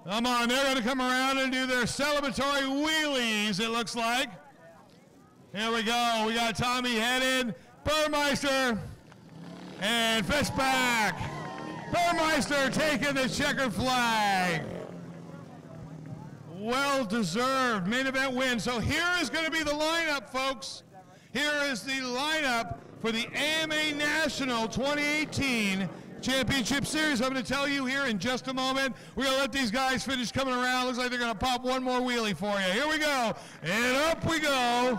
come on, they're going to come around and do their celebratory wheelies, it looks like. Here we go, we got Tommy Hedden, Burmeister, and Fishback. Burmeister taking the checkered flag. Well-deserved main event win. So here is going to be the lineup, folks. Here is the lineup for the AMA National 2018 Championship Series. I'm going to tell you here in just a moment. We're going to let these guys finish coming around. Looks like they're going to pop one more wheelie for you. Here we go. And up we go.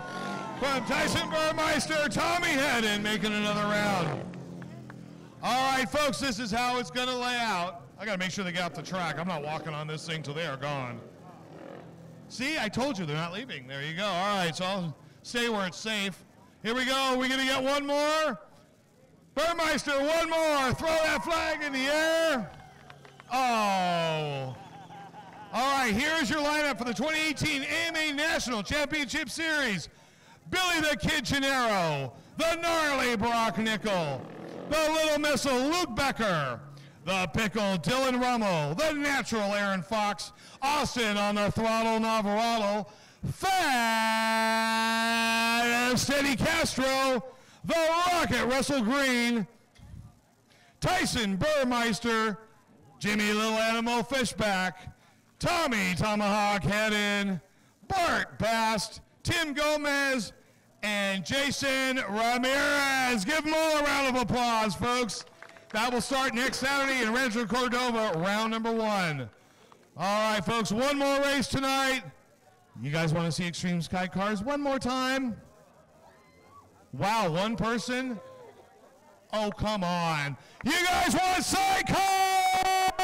From Tyson Burmeister, Tommy Hedden making another round. All right, folks, this is how it's going to lay out. I got to make sure they get off the track. I'm not walking on this thing till they are gone. See, I told you they're not leaving. There you go. All right, so I'll stay where it's safe. Here we go. We're going to get one more. Burmeister, one more. Throw that flag in the air. Oh. All right, here's your lineup for the 2018 AMA National Championship Series. Billy the Kid Gennaro, the gnarly Brock Nickel, the Little Missile Luke Becker, the Pickle Dylan Rummel, the Natural Aaron Fox, Austin on the throttle Navarro, Fat and Steady Castro, the Rocket Russell Green, Tyson Burmeister, Jimmy Little Animal Fishback, Tommy Tomahawk Hedden, Bart Bast, Tim Gomez, and Jason Ramirez. Give them all a round of applause, folks. That will start next Saturday in Rancho Cordova, round number 1. All right, folks, one more race tonight. You guys want to see Extreme Sky Cars one more time? Wow, one person? Oh, come on. You guys want Sidecars?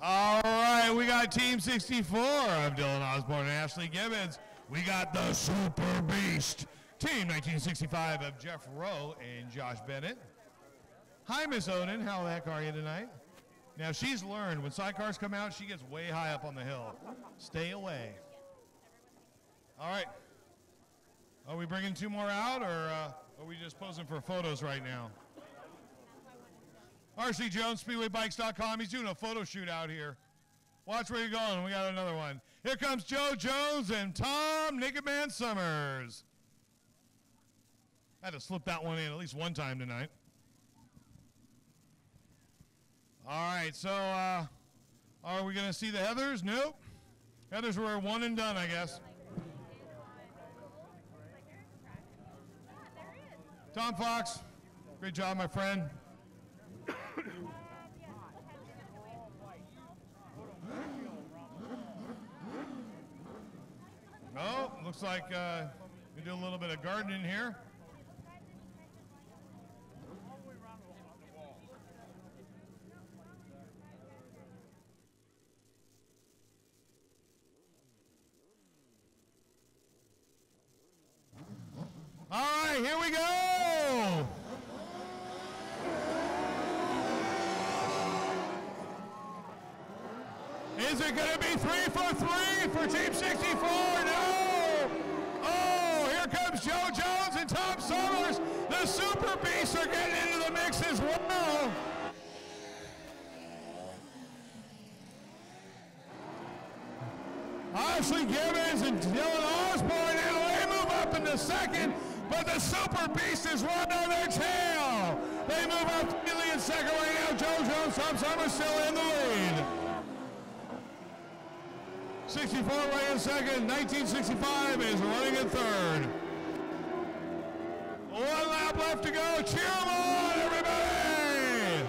All right, we got Team 64 of Dylan Osborne and Ashley Gibbons. We got the Super Beast, Team 1965 of Jeff Rowe and Josh Bennett. Hi, Miss Oden. How the heck are you tonight? Now, she's learned when sidecars come out, she gets way high up on the hill. Stay away. All right. Are we bringing 2 more out, or are we just posing for photos right now? RC Jones, SpeedwayBikes.com. He's doing a photo shoot out here. Watch where you're going. We got another one. Here comes Joe Jones and Tom Naked Man Summers. I had to slip that one in at least one time tonight. All right, so are we going to see the Heathers? Nope. Heathers were one and done, I guess. Tom Fox, great job, my friend. Oh, looks like we do a little bit of gardening here. All right, here we go. Is it going to be 3 for 3 for Team 64? No. Oh, here comes Joe Jones and Tom Summers. The Super Beasts are getting into the mix as well. Ashley Gibbons and Dylan Osborne, and they move up into second. But the Super Beast is right on their tail. They move up immediately in second right now. Joe Jones, Tom Summers still in the lead. 64 running in second. 1965 is running in third. 1 lap left to go. Cheer them on, everybody!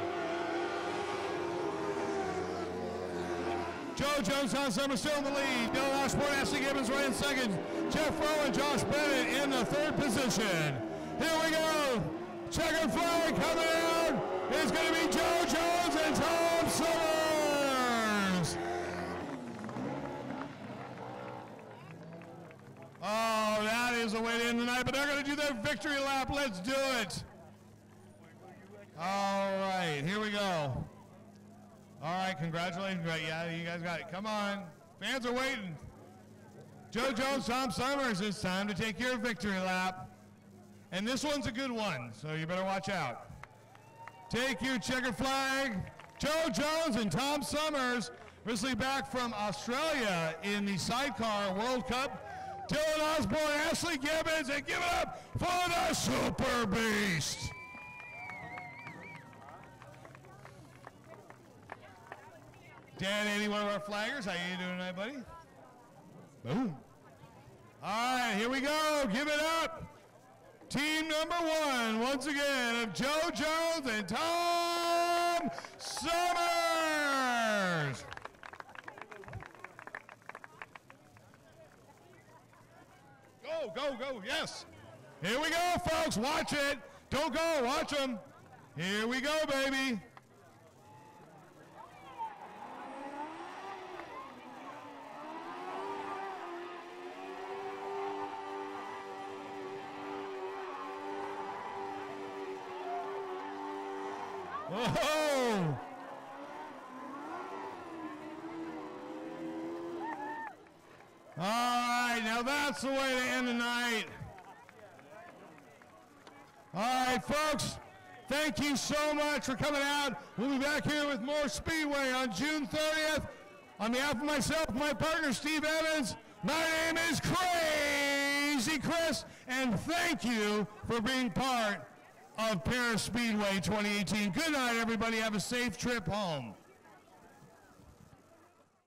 Joe Jones, Tom Summers still in the lead. Dylan Osborne, Ashley Gibbons right in second. Jeff Froh and Josh Bennett in the third position. Here we go. Checkered flag coming out. It's going to be Joe Jones and Tom Summers. Oh, that is the way to end the night, but they're going to do their victory lap. Let's do it. All right, here we go. All right, congratulations. Yeah, you guys got it. Come on. Fans are waiting. Joe Jones, Tom Summers, it's time to take your victory lap. And this one's a good one, so you better watch out. Take your checkered flag. Joe Jones and Tom Summers, recently back from Australia in the Sidecar World Cup. Dylan Osborne, Ashley Gibbons, and give it up for the Super Beast. Dan, any one of our flaggers, how you doing tonight, buddy? Boom. All right, here we go. Give it up. Team number 1, once again, of Joe Jones and Tom Summers. Go, go, go, yes. Here we go, folks. Watch it. Don't go, watch them. Here we go, baby. Whoa! All right, now that's the way to end the night. All right, folks, thank you so much for coming out. We'll be back here with more Speedway on June 30th. On behalf of myself, my partner, Steve Evans, my name is Crazy Chris, and thank you for being part of Paris Speedway 2018. Good night, everybody. Have a safe trip home.